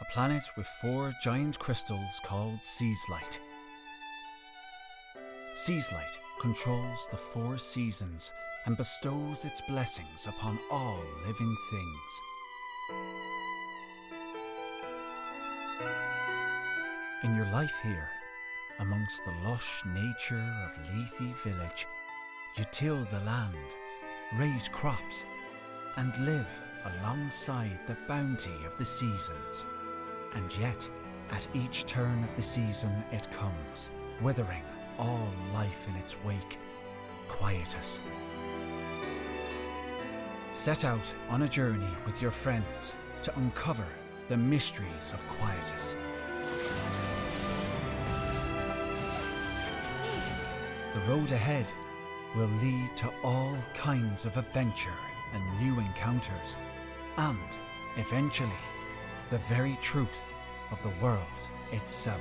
a planet with 4 giant crystals called Seaslight. Seaslight controls the 4 seasons and bestows its blessings upon all living things. In your life here, amongst the lush nature of Lethe Village, you till the land, raise crops, and live alongside the bounty of the seasons. And yet, at each turn of the season it comes, withering all life in its wake. Quietus. Set out on a journey with your friends to uncover the mysteries of Quietus. The road ahead will lead to all kinds of adventure and new encounters, and, eventually, the very truth of the world itself.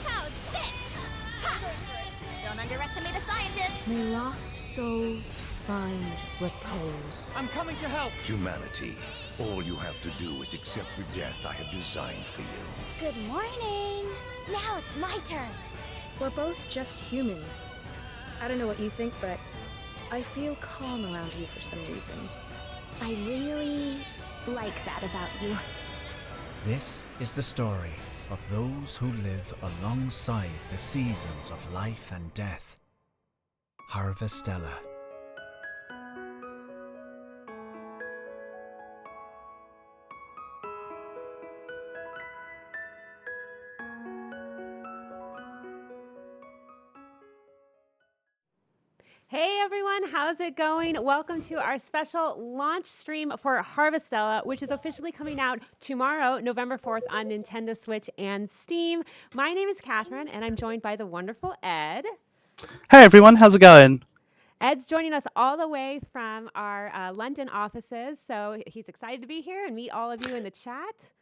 How's this? Ha! Don't underestimate a scientist! May lost souls find repose. I'm coming to help! Humanity, all you have to do is accept the death I have designed for you. Good morning! Now it's my turn! We're both just humans. I don't know what you think, but I feel calm around you for some reason. I really like that about you. This is the story of those who live alongside the seasons of life and death. HARVESTELLA. Hey everyone, how's it going? Welcome to our special launch stream for HARVESTELLA, which is officially coming out tomorrow, November 4th on Nintendo Switch and Steam. My name is Catherine, and I'm joined by the wonderful Ed. Hey everyone, how's it going? Ed's joining us all the way from our London offices, so he's excited to be here and meet all of you in the chat.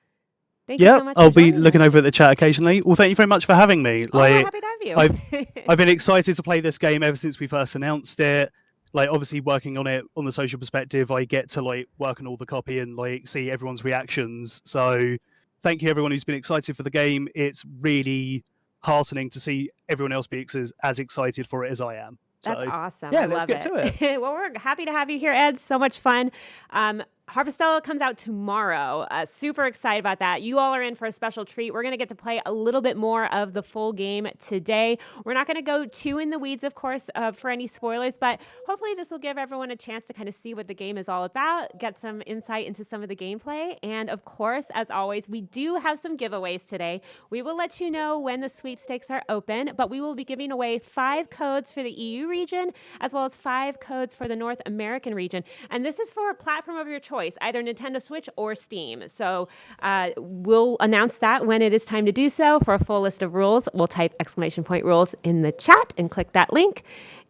Thank you so much. I'll for be joining looking us. over at the chat occasionally. Well, thank you very much for having me. Oh, we're happy to have you. I've been excited to play this game ever since we first announced it. Like, obviously, working on it on the social perspective, I get to work on all the copy and see everyone's reactions. So, thank you everyone who's been excited for the game. It's really heartening to see everyone else be as excited for it as I am. That's So, awesome. Yeah, I let's love get to it. Well, we're happy to have you here, Ed. So much fun. HARVESTELLA comes out tomorrow. Super excited about that. You all are in for a special treat. We're going to get to play a little bit more of the full game today. We're not going to go too in the weeds, of course, for any spoilers, but hopefully this will give everyone a chance to kind of see what the game is all about, get some insight into some of the gameplay. And of course, as always, we do have some giveaways today. We will let you know when the sweepstakes are open, but we will be giving away 5 codes for the EU region, as well as 5 codes for the North American region. And this is for a platform of your choice, either Nintendo Switch or Steam. So we'll announce that when it is time to do so. For a full list of rules, we'll type !rules in the chat and click that link.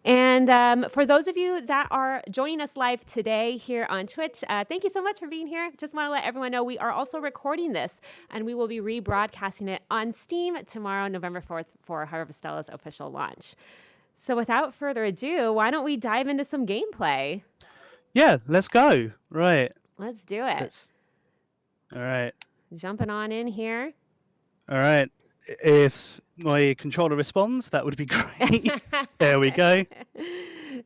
And for those of you that are joining us live today here on Twitch, thank you so much for being here. Just want to let everyone know we are also recording this, and we will be rebroadcasting it on Steam tomorrow, November 4th, for HARVESTELLA's official launch. So without further ado, why don't we dive into some gameplay? Yeah, let's go. Right. Let's do it. All right. Jumping on in here. All right. If my controller responds, that would be great. There we go.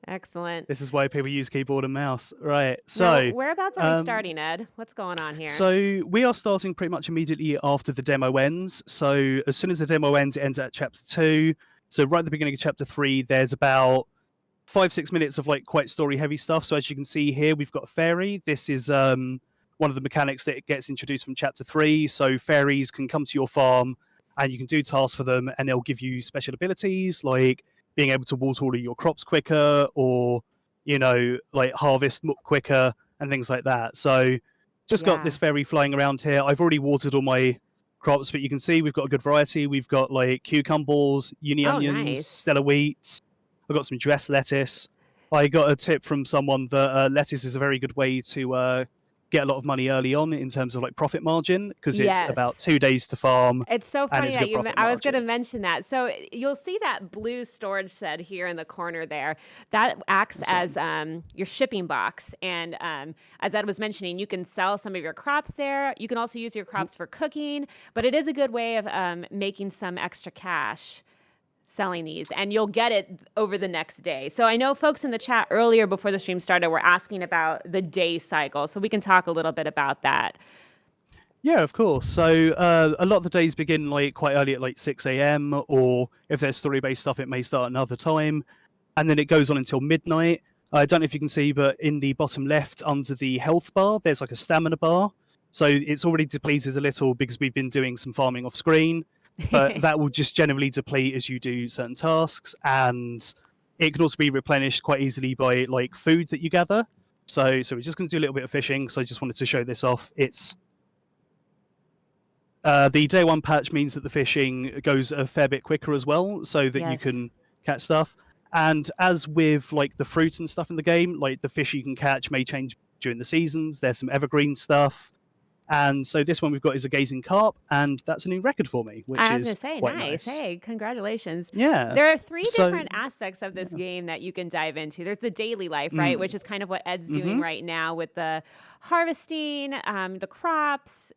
Excellent. This is why people use keyboard and mouse. Right. So, now, whereabouts are we starting, Ed? What's going on here? So we are starting pretty much immediately after the demo ends. So as soon as the demo ends, it ends at chapter 2. So right at the beginning of chapter 3, there's about 5-6 minutes of quite story heavy stuff. So as you can see here, we've got a fairy. This is one of the mechanics that gets introduced from chapter 3. So fairies can come to your farm and you can do tasks for them, and they'll give you special abilities like being able to water all of your crops quicker, or harvest quicker and things like that. So just got this fairy flying around here. I've already watered all my crops, but you can see we've got a good variety. We've got cucumbers, uni onions, nice. stellar wheats. I've got some dressed lettuce. I got a tip from someone that lettuce is a very good way to get a lot of money early on in terms of like profit margin, because it's about Yes. 2 days to farm. It's so And funny it's that good you. profit I was going to margin. mention that. So you'll see that blue storage shed here in the corner there. That acts as your shipping box. And as Ed was mentioning, you can sell some of your crops there. You can also use your crops for cooking. But it is a good way of making some extra cash selling these, and you'll get it over the next day. So I know folks in the chat earlier before the stream started were asking about the day cycle. So we can talk a little bit about that. Yeah, of course. So a lot of the days begin like quite early at like 6 a.m. or if there's story-based stuff, it may start another time, and then it goes on until midnight. I don't know if you can see, but in the bottom left under the health bar, there's like a stamina bar. So it's already depleted a little because we've been doing some farming off screen, but that will just generally deplete as you do certain tasks, and it can also be replenished quite easily by like food that you gather. So we're just going to do a little bit of fishing. So I just wanted to show this off. It's the day one patch means that the fishing goes a fair bit quicker as well, so that you can catch stuff. And as with like the fruits and stuff in the game, like the fish you can catch may change during the seasons. There's some evergreen stuff. And so this one we've got is a gazing carp, and that's a new record for me, which I was is going to say, quite nice. nice. Hey, congratulations. Yeah. There are three So- different aspects of this game that you can dive into. There's the daily life, right? Which is kind of what Ed's doing right now with the harvesting, the crops,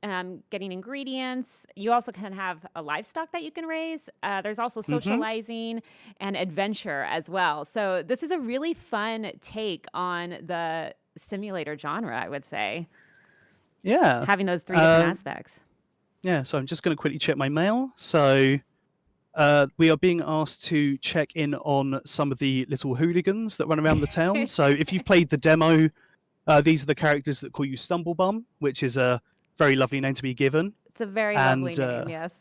getting ingredients. You also can have a livestock that you can raise. There's also socializing and adventure as well. So this is a really fun take on the simulator genre, I would say, Yeah. having those three different aspects. Yeah, so I'm just going to quickly check my mail. So we are being asked to check in on some of the little hooligans that run around the town. So if you've played the demo, these are the characters that call you Stumblebum, which is a very lovely name to be given. It's a very lovely name, yes.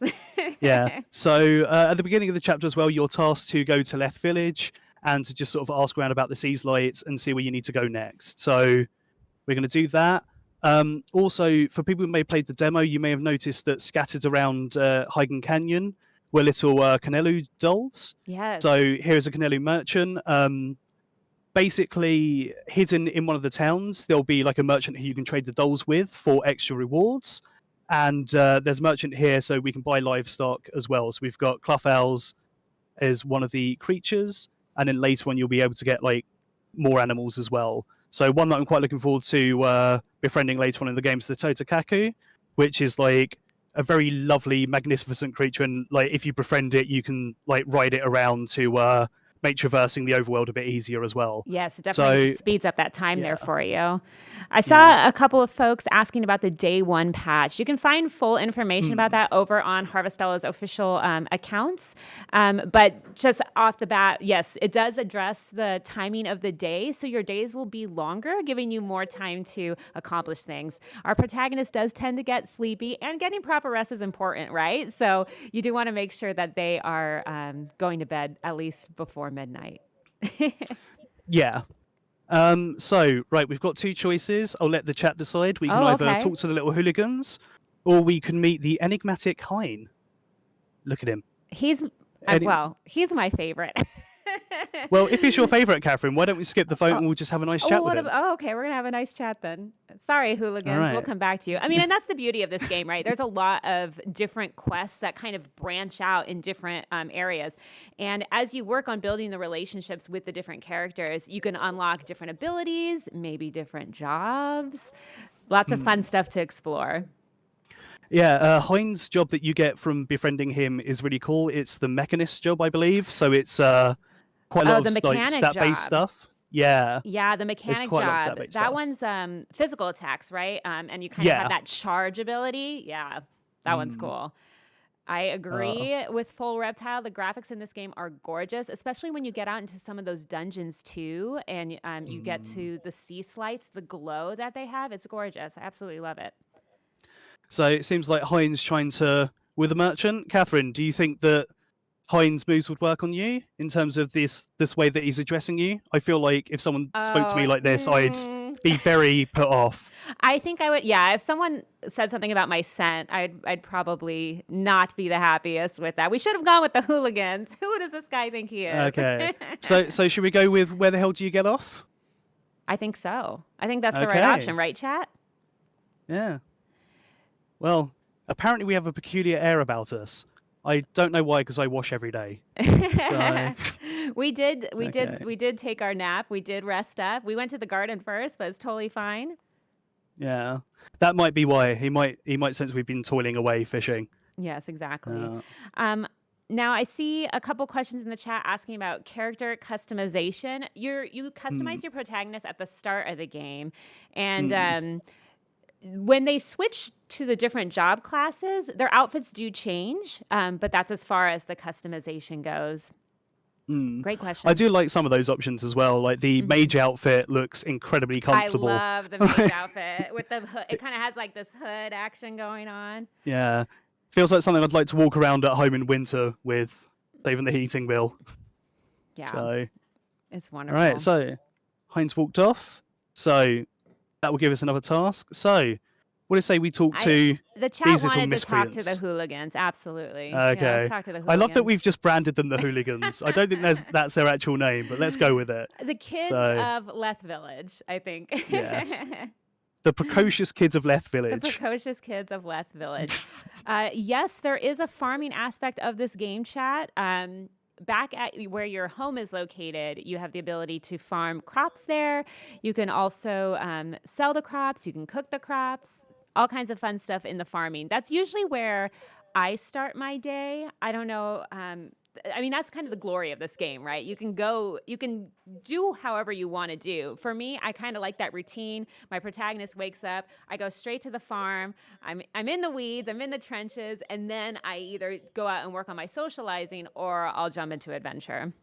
Yeah. So at the beginning of the chapter as well, you're tasked to go to Leth Village and to just sort of ask around about the Seas Lights and see where you need to go next. So we're going to do that. Also, for people who may have played the demo, you may have noticed that scattered around Hygen Canyon were little Canelu dolls. Yes. So here's a Canelu merchant. Basically, hidden in one of the towns, there'll be like a merchant who you can trade the dolls with for extra rewards. And there's a merchant here, so we can buy livestock as well. So we've got clough owls as one of the creatures, and then later on you'll be able to get like more animals as well. So one that I'm quite looking forward to befriending later on in the game is the Totakaku, which is like a very lovely, magnificent creature. And like if you befriend it, you can like ride it around to make traversing the overworld a bit easier as well. Yes, it definitely So- speeds up that time there yeah. for you. I saw a couple of folks asking about the day one patch. You can find full information about that over on Harvestella's official accounts. But just off the bat, yes, it does address the timing of the day. So your days will be longer, giving you more time to accomplish things. Our protagonist does tend to get sleepy, and getting proper rest is important, right? So you do want to make sure that they are going to bed at least before midnight. Yeah. So, right, we've got two choices. I'll let the chat decide. We can either okay. talk to the little hooligans, or we can meet the enigmatic Hein. Look at him. He's Any- he's my favorite. Well, if he's your favourite, Catherine, why don't we skip the vote and we'll just have a nice chat with him? Okay, we're gonna have a nice chat then. Sorry, hooligans, we'll right. come back to you. I mean, and that's the beauty of this game, right? There's a lot of different quests that kind of branch out in different areas, and as you work on building the relationships with the different characters, you can unlock different abilities, maybe different jobs. Lots of fun stuff to explore. Yeah, Hein's job that you get from befriending him is really cool. It's the mechanist job, I believe. So it's quite a lot the of like, mechanic stat-based job. stuff. Yeah. Yeah, the mechanic quite a lot of job. stat-based That stuff. one's physical attacks, right? And you kind of Yeah. have that charge ability. Yeah, that one's cool. I agree with Full Reptile. The graphics in this game are gorgeous, especially when you get out into some of those dungeons too, and you get to the sea slights, the glow that they have. It's gorgeous. I absolutely love it. So it seems like Hein's trying to with a merchant. Catherine, do you think that Hein's moves would work on you in terms of this way that he's addressing you? I feel like if someone spoke to me like this, I'd be very put off. I think I would. Yeah, if someone said something about my scent, I'd probably not be the happiest with that. We should have gone with the hooligans. Who does this guy think he is? Okay. So should we go with where the hell do you get off? I think so. I think that's the right Okay. option, right, chat? Yeah. Well, apparently we have a peculiar air about us. I don't know why, because I wash every day. So, we did okay. take our nap. We did rest up. We went to the garden first, but it's totally fine. Yeah. That might be why. He might sense we've been toiling away fishing. Yes, exactly. Uh, Now I see a couple questions in the chat asking about character customization. You mm, customize your protagonist at the start of the game, and mm, when they switch to the different job classes, their outfits do change, but that's as far as the customization goes. mm. Great I question. do like some of those options as well. Like the Mhm. mage outfit looks incredibly I comfortable. love the mage outfit with the hood. It kind of has like this hood action going on. Yeah. Feels like something I'd like to walk around at home in winter with, saving the heating bill. Yeah, So, it's all right. wonderful. So, Heinz walked off. So, that will give us another task. So, what do you say we talk to The chat these little wanted to talk to the miscreants? hooligans. Absolutely. Yeah, let's Okay. talk to the I love that hooligans. we've just branded them the hooligans. I don't think that's their actual name, but let's go with it. The kids So, of Leth Village, I think. yes. The precocious kids of Leth The Village. precocious kids of Leth Village. Yes, there is a farming aspect of this game, chat. Back at where your home is located, you have the ability to farm crops there. You can also sell the crops. You can cook the crops. All kinds of fun stuff in the farming. That's usually where I start my day. I don't know. I mean, that's kind of the glory of this game, right? You can do however you want to do. For me, I kind of like that routine. My protagonist wakes up, I go straight to the farm. I'm in the weeds, I'm in the trenches, and then I either go out and work on my socializing or I'll jump into adventure.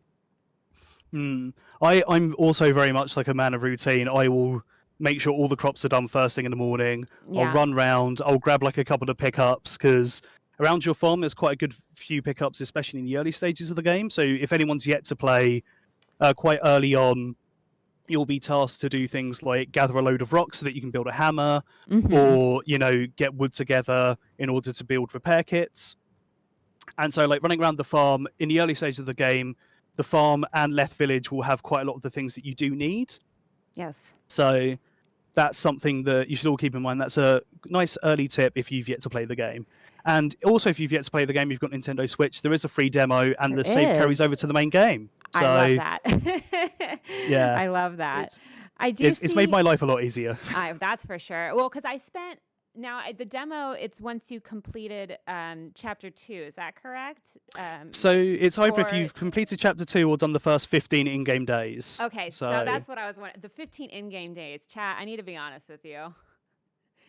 I'm also very much like a man of routine. I will make sure all the crops are done first thing in the morning. I'll Yeah. run round. I'll grab like a couple of pickups because around your farm there's quite a good few pickups, especially in the early stages of the game. So if anyone's yet to play quite early on, you'll be tasked to do things like gather a load of rocks so that you can build a hammer, Mhm. or get wood together in order to build repair kits. And so, like running around the farm in the early stages of the game, the farm and Leth Village will have quite a lot of the things that you do need. Yes. So that's something that you should all keep in mind. That's a nice early tip if you've yet to play the game. And also, if you've yet to play the game, you've got Nintendo Switch. There is a free demo, and There the save carries is. over to the main game. So I love that. yeah, I love that. it's I do it's made my life a lot easier. that's for sure. Well, because I spent the demo. It's once you completed chapter 2. Is that correct? So it's either if or- you've completed chapter 2 or done the first 15 in-game days. Okay, so So that's what I was wondering. The 15 in-game days. Chat, I need to be honest with you.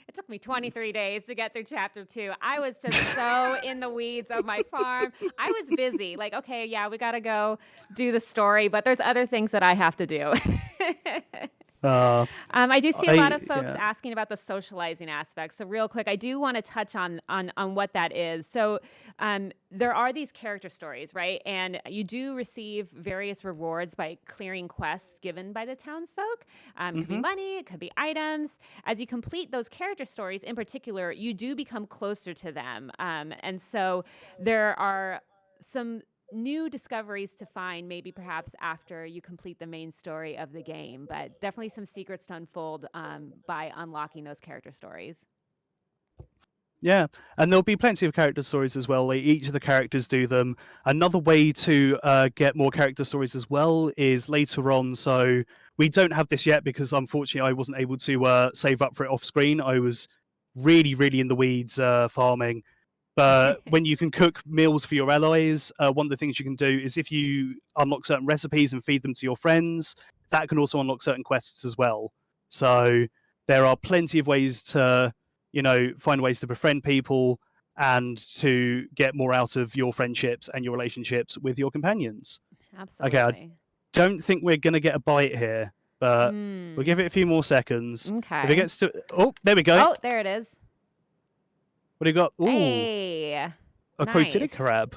It took me 23 days to get through chapter 2. I was just so in the weeds of my farm. I was busy. Like, okay, yeah, we got to go do the story, but there's other things that I have to do. I do see a lot of folks asking about the socializing aspect. So real quick, I do want to touch on what that is. So there are these character stories, right? And you do receive various rewards by clearing quests given by the townsfolk. It could be money, it could be items. As you complete those character stories in particular, you do become closer to them. And so there are some new discoveries to find, maybe perhaps after you complete the main story of the game, but definitely some secrets to unfold by unlocking those character stories. Yeah, and there'll be plenty of character stories as well. Like, each of the characters do them. Another way to get more character stories as well is later on. So we don't have this yet because unfortunately I wasn't able to save up for it off screen. I was really, really in the weeds farming. But when you can cook meals for your allies, one of the things you can do is if you unlock certain recipes and feed them to your friends, that can also unlock certain quests as well. So there are plenty of ways to, find ways to befriend people and to get more out of your friendships and your relationships with your companions. Absolutely. Okay, I don't think we're going to get a bite here, but we'll give it a few more seconds. Okay. If it gets to... Oh, there we go. Oh, there it is. What do you got? Ooh. Hey. A nice. crotinic crab.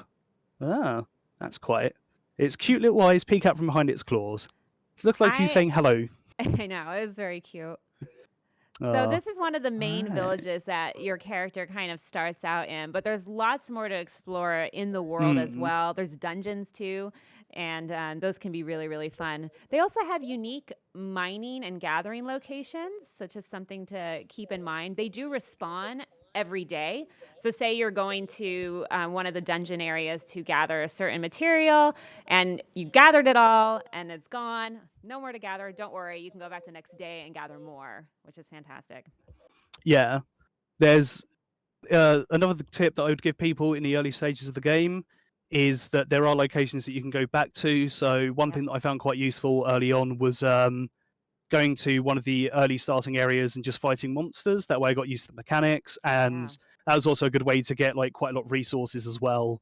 Ah, that's quite. Its cute little eyes peek out from behind its claws. It looks like he's saying hello. I know, it was very cute. So this is one of the main villages that your character kind of starts out in, but there's lots more to explore in the world as well. There's dungeons too. and those can be really, really fun. They also have unique mining and gathering locations, so just something to keep in mind. They do respawn every day. So say you're going to one of the dungeon areas to gather a certain material, and you gathered it all, and it's gone. No more to gather. Don't worry. You can go back the next day and gather more, which is fantastic. Yeah. There's another tip that I would give people in the early stages of the game is that there are locations that you can go back to. So one thing that I found quite useful early on was going to one of the early starting areas and just fighting monsters. That way I got used to the mechanics, and that was also a good way to get like quite a lot of resources as well.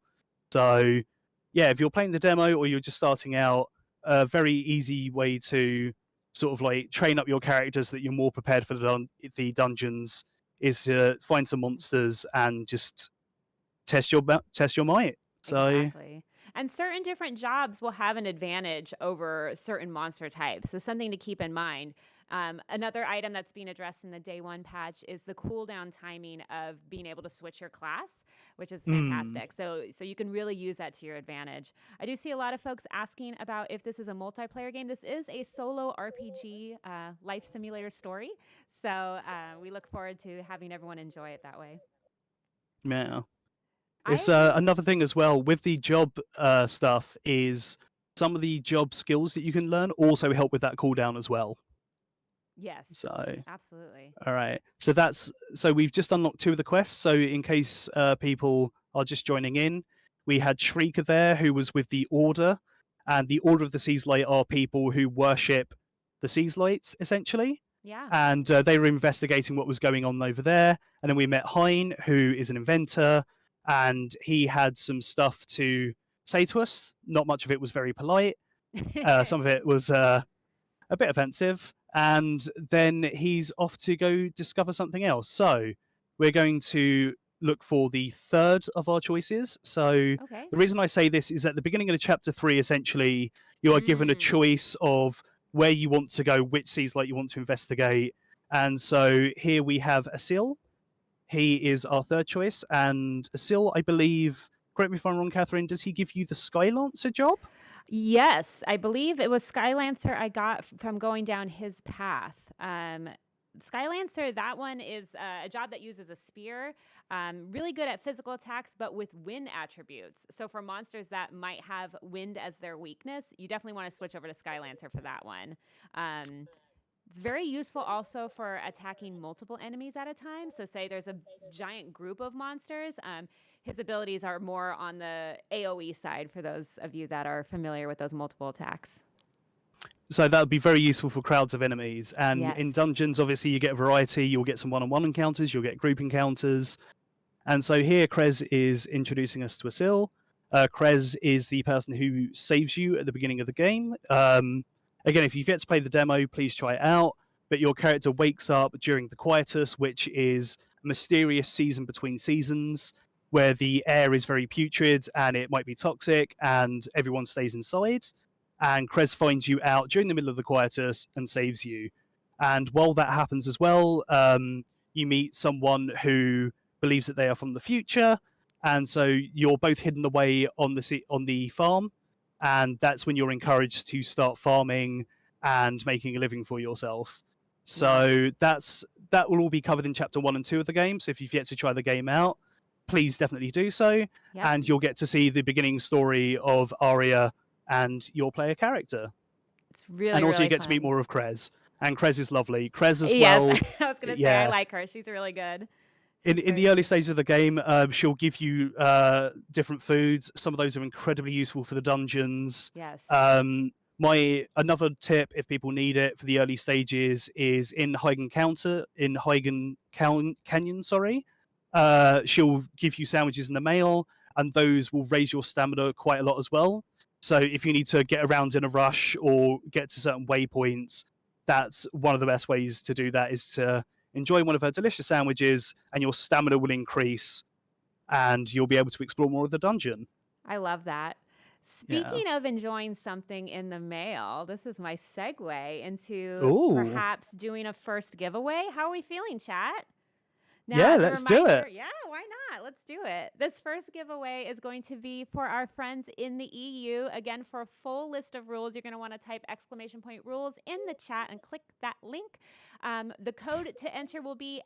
So yeah, if you're playing the demo or you're just starting out, a very easy way to sort of like train up your characters so that you're more prepared for the dungeons is to find some monsters and just test your might. So Exactly. And certain different jobs will have an advantage over certain monster types. So something to keep in mind. Another item that's being addressed in the day one patch is the cooldown timing of being able to switch your class, which is fantastic. So you can really use that to your advantage. I do see a lot of folks asking about if this is a multiplayer game. This is a solo RPG life simulator story. So we look forward to having everyone enjoy it that way. yeah. I It's agree. another thing as well with the job stuff is some of the job skills that you can learn also help with that cooldown as well. Yes, So absolutely. all right, so we've just unlocked 2 of the quests. So in case people are just joining in, we had Shrieker there who was with the Order, and the Order of the Seaslight are people who worship the Seaslights essentially. Yeah. And they were investigating what was going on over there. And then we met Hein, who is an inventor, and he had some stuff to say to us. Not much of it was very polite. Some of it was a bit offensive. And then he's off to go discover something else. So we're going to look for the third of our choices. So Okay. the reason I say this is at the beginning of chapter 3, essentially, you are given a choice of where you want to go, which Seaslight you want to investigate. And so here we have Asil. He is our third choice. And Asil, I believe, correct me if I'm wrong, Catherine, does he give you the Skylancer job? Yes, I believe it was Skylancer I got from going down his path. Skylancer, that one is a job that uses a spear, really good at physical attacks, but with wind attributes. So for monsters that might have wind as their weakness, you definitely want to switch over to Skylancer for that one. It's very useful also for attacking multiple enemies at a time. So say there's a giant group of monsters. His abilities are more on the AoE side for those of you that are familiar with those multiple attacks. So that would be very useful for crowds of enemies. And in Yes. dungeons, obviously, you get a variety. You'll get some one-on-one encounters. You'll get group encounters. And so here, Krez is introducing us to Asil. Krez is the person who saves you at the beginning of the game. Again, if you've yet to play the demo, please try it out. But your character wakes up during the Quietus, which is a mysterious season between seasons, where the air is very putrid and it might be toxic, and everyone stays inside. And Krez finds you out during the middle of the Quietus and saves you. And while that happens as well, you meet someone who believes that they are from the future, and so you're both hidden away on the farm, and that's when you're encouraged to start farming and making a living for yourself. So that will all be covered in chapter 1 and 2 of the game. So if you've yet to try the game out, please definitely do so. Yep. And you'll get to see the beginning story of Arya and your player character. It's really, and also really you get fun. to meet more of Krez. And Krez is lovely. Krez as yes, well. I was going to say, I like her. She's really good. In the early stages of the game, she'll give you different foods. Some of those are incredibly useful for the dungeons. Yes. Another tip, if people need it for the early stages, is in Hygen Canyon. She'll give you sandwiches in the mail, and those will raise your stamina quite a lot as well. So if you need to get around in a rush or get to certain waypoints, that's one of the best ways to do that, is to enjoy one of her delicious sandwiches, and your stamina will increase, and you'll be able to explore more of the dungeon. I love that. Speaking of enjoying something in the mail, this is my segue into perhaps doing a first giveaway. How are we feeling, chat? Now, Yeah, as a let's do reminder, it. yeah, why not? Let's do it. This first giveaway is going to be for our friends in the EU. Again, for a full list of rules, you're going to want to type !rules in the chat and click that link. The code to enter will be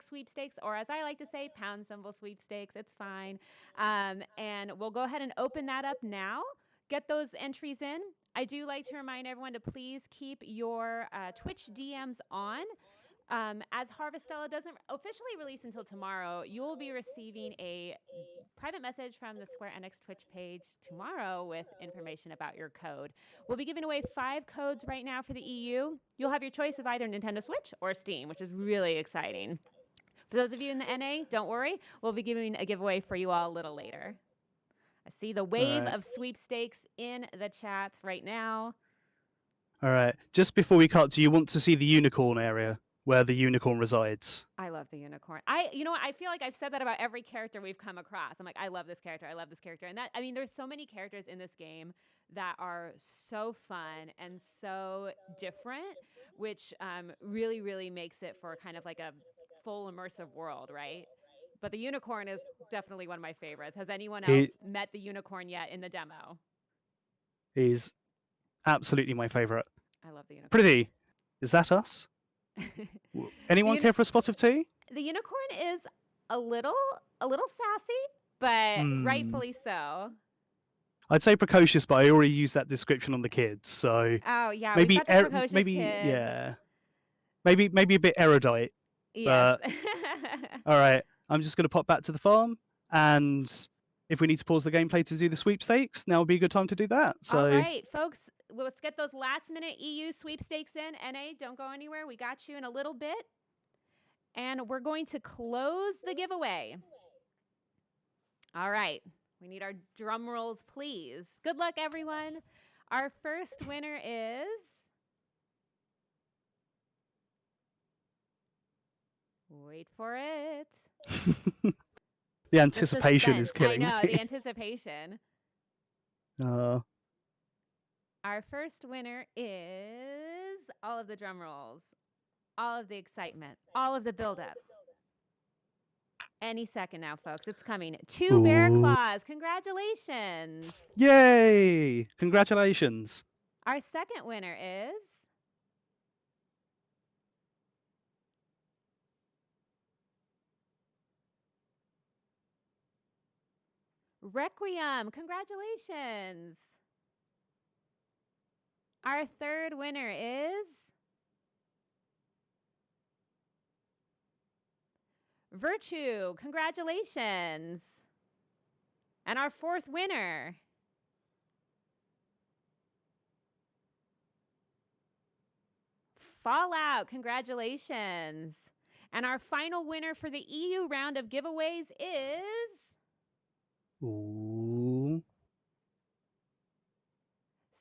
#sweepstakes, or as I like to say, #sweepstakes. It's fine. And we'll go ahead and open that up now. Get those entries in. I do like to remind everyone to please keep your Twitch DMs on. As Harvestella doesn't officially release until tomorrow, you will be receiving a private message from the Square Enix Twitch page tomorrow with information about your code. We'll be giving away 5 codes right now for the EU. You'll have your choice of either Nintendo Switch or Steam, which is really exciting. For those of you in the NA, don't worry. We'll be giving a giveaway for you all a little later. I see the wave of sweepstakes in the chat right now. All right. Just before we cut, do you want to see the unicorn area where the unicorn resides? I love the unicorn. You know what? I feel like I've said that about every character we've come across. I'm like, I love this character. I love this character. And there's so many characters in this game that are so fun and so different, which really, really makes it for kind of like a full immersive world, right? But the unicorn is definitely one of my favorites. Has anyone else met the unicorn yet in the demo? He's absolutely my favorite. I love the unicorn. Pretty. Is that us? Anyone care for a spot of tea? The unicorn is a little sassy, but rightfully so. I'd say precocious, but I already used that description on the kids, so oh yeah, maybe we've got the precocious kids. yeah, maybe a bit erudite. Yes. All right, I'm just going to pop back to the farm, and if we need to pause the gameplay to do the sweepstakes, now would be a good time to do that. So, all right, folks, let's get those last-minute EU sweepstakes in. NA, don't go anywhere. We got you in a little bit, and we're going to close the giveaway. All right, we need our drum rolls, please. Good luck, everyone. Our first winner is wait for it. The anticipation is killing me. I know, the anticipation. Our first winner is all of the drum rolls, all of the excitement, all of the buildup. Any second now, folks. It's coming. 2 bear claws. Congratulations. Yay! Congratulations. Our second winner is Requiem. Congratulations. Our third winner is Virtue. Congratulations. And our fourth winner Fallout. Congratulations. And our final winner for the EU round of giveaways is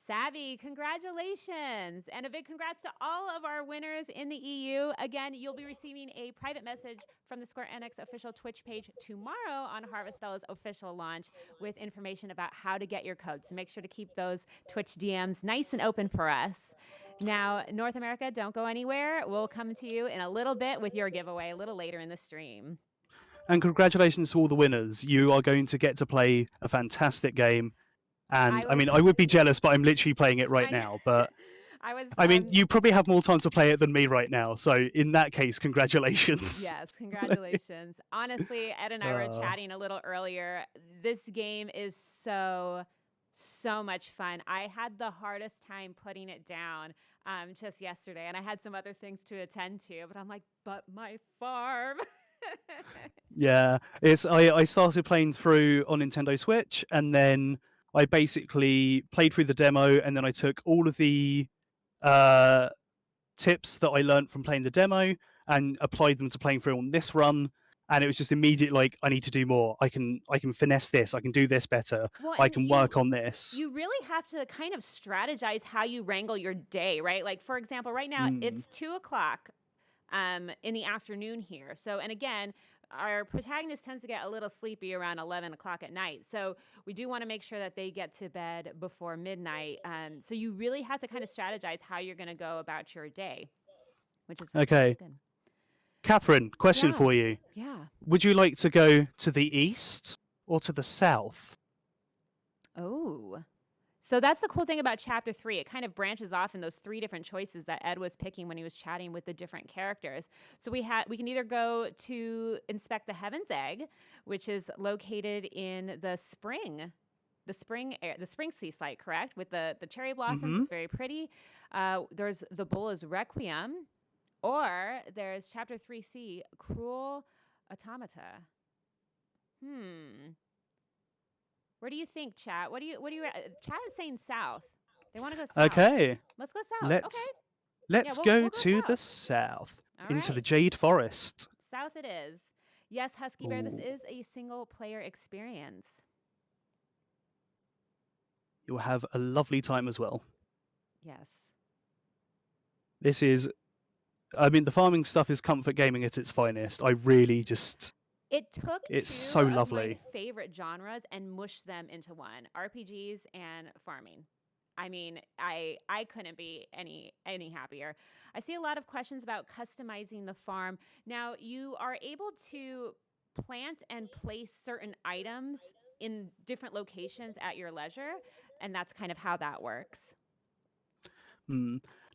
Savvy. Congratulations. And a big congrats to all of our winners in the EU. Again, you'll be receiving a private message from the Square Enix official Twitch page tomorrow on Harvestella's official launch with information about how to get your codes. So make sure to keep those Twitch DMs nice and open for us. Now, North America, don't go anywhere. We'll come to you in a little bit with your giveaway a little later in the stream. And congratulations to all the winners. You are going to get to play a fantastic game. And I mean, I would be jealous, but I'm literally playing it right now. But I mean, you probably have more time to play it than me right now. So in that case, congratulations. Yes, congratulations. Honestly, Ed and I were chatting a little earlier. This game is so much fun. I had the hardest time putting it down just yesterday, and I had some other things to attend to. But I'm like, but my farm. Yeah, I started playing through on Nintendo Switch, and then I basically played through the demo, and then I took all of the tips that I learned from playing the demo and applied them to playing through on this run. And it was just immediate, like, I need to do more. I can finesse this. I can do this better. Well, I can work on this. You really have to kind of strategize how you wrangle your day, right? Like, for example, right now it's 2:00 in the afternoon here. So, and again, our protagonist tends to get a little sleepy around 11 o'clock at night. So we do want to make sure that they get to bed before midnight. So you really have to kind of strategize how you're going to go about your day, which is okay. good. Catherine, question Yeah. for you. Yeah. Would you like to go to the east or to the south? Oh. So that's the cool thing about chapter 3. It kind of branches off in those 3 different choices that Ed was picking when he was chatting with the different characters. So we can either go to inspect the Heaven's Egg, which is located in the spring sea site, correct? With the cherry blossoms. It's very pretty. There's the Bulla's Requiem, or there's chapter 3C, Cruel Automata. Where do you think, chat? Chat is saying south. They want to go south. Okay. Let's go south. Let's Okay. go We'll to the south. south, All into the right. Jade Forest. South it is. Yes, Husky Bear, this Ooh. is a single player experience. You'll have a lovely time as well. Yes. This is, I mean, the farming stuff is comfort gaming at its finest. I really just, It took it's 2 so of lovely. my favorite genres and mushed them into one: RPGs and farming. I mean, I couldn't be any happier. I see a lot of questions about customizing the farm. Now, you are able to plant and place certain items in different locations at your leisure, and that's kind of how that works.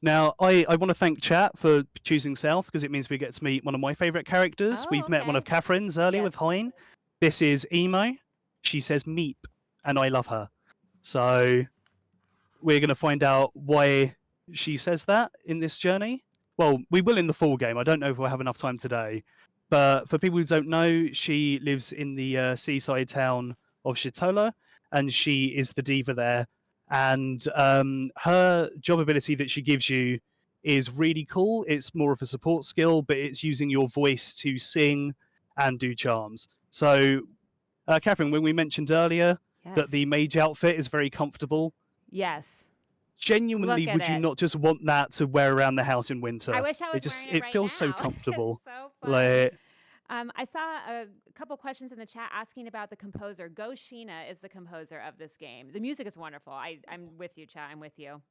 Now, I want to thank chat for choosing South because it means we get to meet one of my favourite characters. Oh, We've met one okay. of Catherine's earlier with Yes. Hein. This is Emo. She says Meep, and I love her. So we're going to find out why she says that in this journey. Well, we will in the full game. I don't know if we'll have enough time today. But for people who don't know, she lives in the seaside town of Shitola, and she is the diva there. And her job ability that she gives you is really cool. It's more of a support skill, but it's using your voice to sing and do charms. So, Catherine, when we mentioned earlier that the mage outfit is very comfortable, Yes. genuinely, Look at would you it. not just want that to wear around the house in winter? I wish I was wearing it right feels now. so comfortable. It's so fun. Like, I saw a couple questions in the chat asking about the composer. Go Sheena is the composer of this game. The music is wonderful. I'm with you, chat. I'm with you.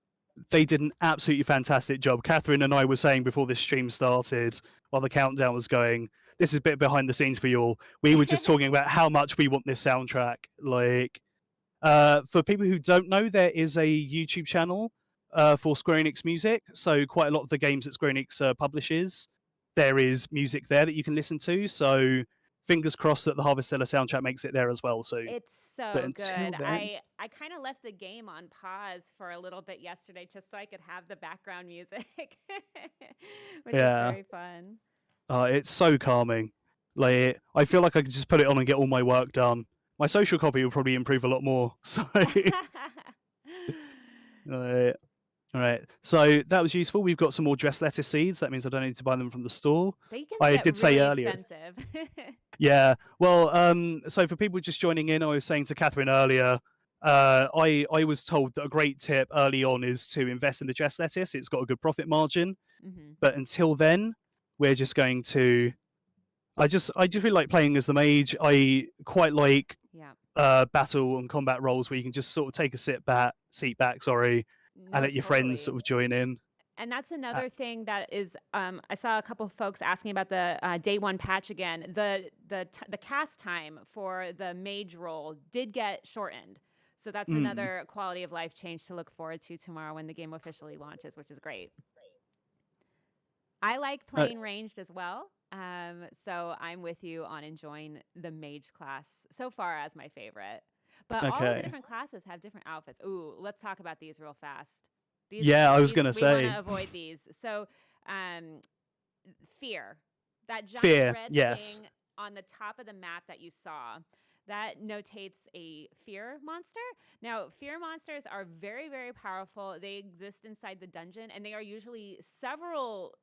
they did an absolutely fantastic job. Catherine and I were saying before this stream started, while the countdown was going, this is a bit behind the scenes for you all. We were just talking about how much we want this soundtrack. Like, for people who don't know, there is a YouTube channel for Square Enix music. So quite a lot of the games that Square Enix publishes, there is music there that you can listen to. So fingers crossed that the Harvestella soundtrack makes it there as well. So It's so but until good. then- I kind of left the game on pause for a little bit yesterday just so I could have the background music, which is very fun. It's so calming. Like, I feel like I could just put it on and get all my work done. My social copy will probably improve a lot more. So, all right. So that was useful. We've got some more dress lettuce seeds. That means I don't need to buy them from the store. They can I get did say really earlier. expensive. Yeah. Well, so for people just joining in, I was saying to Catherine earlier, I was told that a great tip early on is to invest in the dress lettuce. It's got a good profit margin. Mm-hmm. But until then, we're just going to. I just really like playing as the mage. I quite like battle and combat roles where you can just sort of take a seat back, and let your friends sort of join in. And that's another thing that is, I saw a couple of folks asking about the day one patch again. The cast time for the mage role did get shortened. So that's another quality of life change to look forward to tomorrow when the game officially launches, which is great. I like playing ranged as well. So I'm with you on enjoying the mage class so far as my favorite. But all of the different classes have different outfits. Ooh, let's talk about these real fast. I was going to say. We want to avoid these. So, fear. That giant red thing on the top of the map that you saw, that notates a fear monster. Now, fear monsters are very, very powerful. They exist inside the dungeon, and they are usually several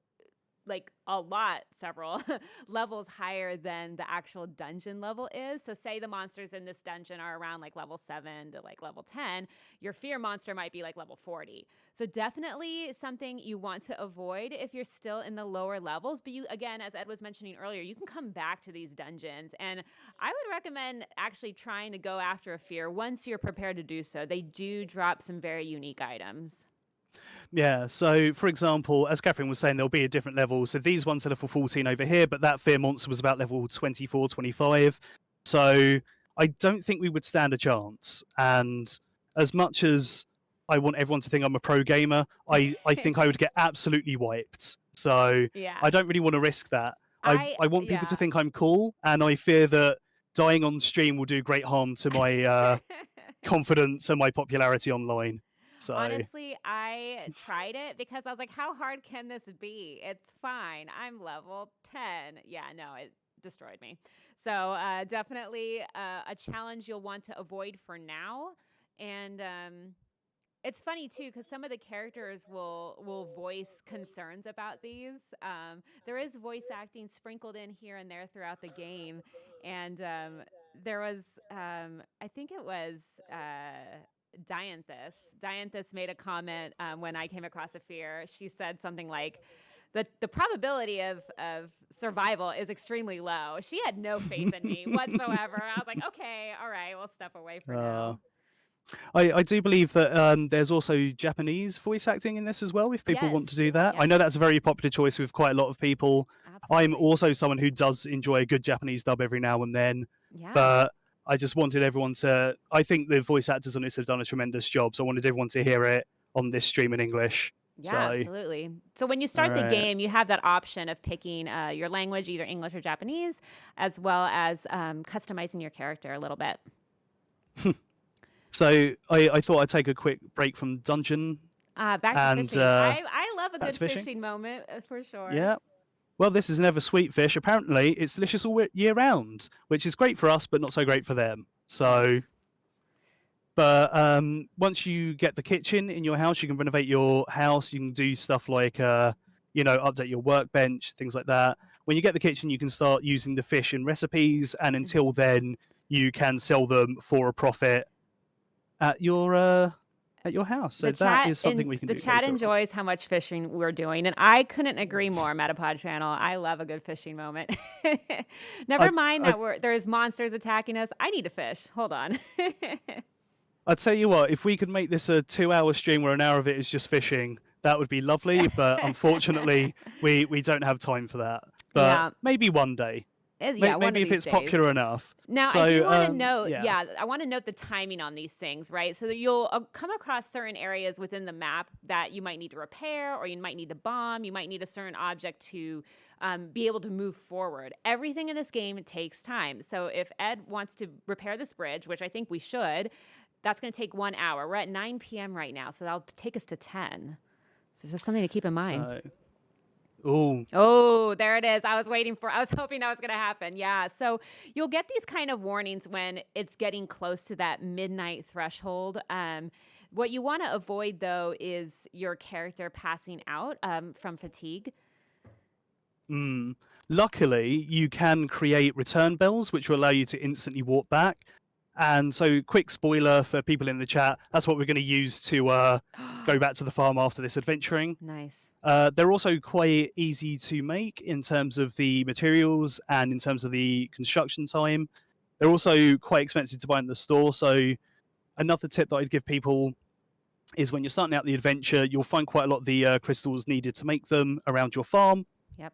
levels higher than the actual dungeon level is. So say the monsters in this dungeon are around like level 7 to like level 10, your fear monster might be like level 40. So definitely something you want to avoid if you're still in the lower levels. But you, again, as Ed was mentioning earlier, you can come back to these dungeons. And I would recommend actually trying to go after a fear once you're prepared to do so. They do drop some very unique items. Yeah, so for example, as Catherine was saying, there'll be a different level. So these ones are level 14 over here, but that fear monster was about level 24, 25. So I don't think we would stand a chance. And as much as I want everyone to think I'm a pro gamer, I think I would get absolutely wiped. So Yeah. I don't really want to risk that. I want people to think I'm cool, and I fear that dying on stream will do great harm to my confidence and my popularity online. So Honestly, I tried it because I was like, how hard can this be? It's fine. I'm level 10. Yeah, no, it destroyed me. So definitely a challenge you'll want to avoid for now. And it's funny too because some of the characters will voice concerns about these. There is voice acting sprinkled in here and there throughout the game, and there was I think it was Dianthus. Dianthus made a comment when I came across a fear. She said something like, the probability of survival is extremely low. She had no faith in me whatsoever. I was like, okay, all right, we'll step away for now. I do believe that there's also Japanese voice acting in this as well, if people want to do that. Yes. I know that's a very popular choice with quite a lot of people. Absolutely. I'm also someone who does enjoy a good Japanese dub every now and then, Yeah. but I just wanted everyone to. I think the voice actors on this have done a tremendous job, so I wanted everyone to hear it on this stream in English. Yeah, So, absolutely. So when you start the Alright. game, you have that option of picking your language, either English or Japanese, as well as customizing your character a little bit. So I thought I'd take a quick break from dungeon. Back to And, fishing. I love a back good to fishing? fishing moment for sure. Yeah. Well, this is never sweet fish. Apparently, it's delicious all year round, which is great for us, but not so great for them. So, but once you get the kitchen in your house, you can renovate your house. You can do stuff like, update your workbench, things like that. When you get the kitchen, you can start using the fish in recipes, and until then, you can sell them for a profit at your house. So that is something we can do. The chat later on. enjoys how much fishing we're doing, and I couldn't agree more. Metapod channel, I love a good fishing moment. Never mind that there's monsters attacking us. I need to fish. Hold on. I'll tell you what, if we could make this a 2-hour stream where an hour of it is just fishing, that would be lovely. But unfortunately, we don't have time for that. But maybe one day. Maybe if it's popular enough. Now, So, I do want to note, yeah. I want to note the timing on these things, right? So that you'll come across certain areas within the map that you might need to repair, or you might need to bomb, you might need a certain object to be able to move forward. Everything in this game takes time. So if Ed wants to repair this bridge, which I think we should, that's going to take 1 hour. We're at 9 p.m. right now, so that'll take us to 10. So just something to keep in mind. Oh, there it is. I was hoping that was going to happen. Yeah. So you'll get these kind of warnings when it's getting close to that midnight threshold. What you want to avoid, though, is your character passing out from fatigue. Luckily, you can create return bells, which will allow you to instantly warp back. And so, quick spoiler for people in the chat, that's what we're going to use to go back to the farm after this adventuring. Nice. They're also quite easy to make in terms of the materials and in terms of the construction time. They're also quite expensive to buy in the store. So another tip that I'd give people is when you're starting out the adventure, you'll find quite a lot of the crystals needed to make them around your farm. Yep.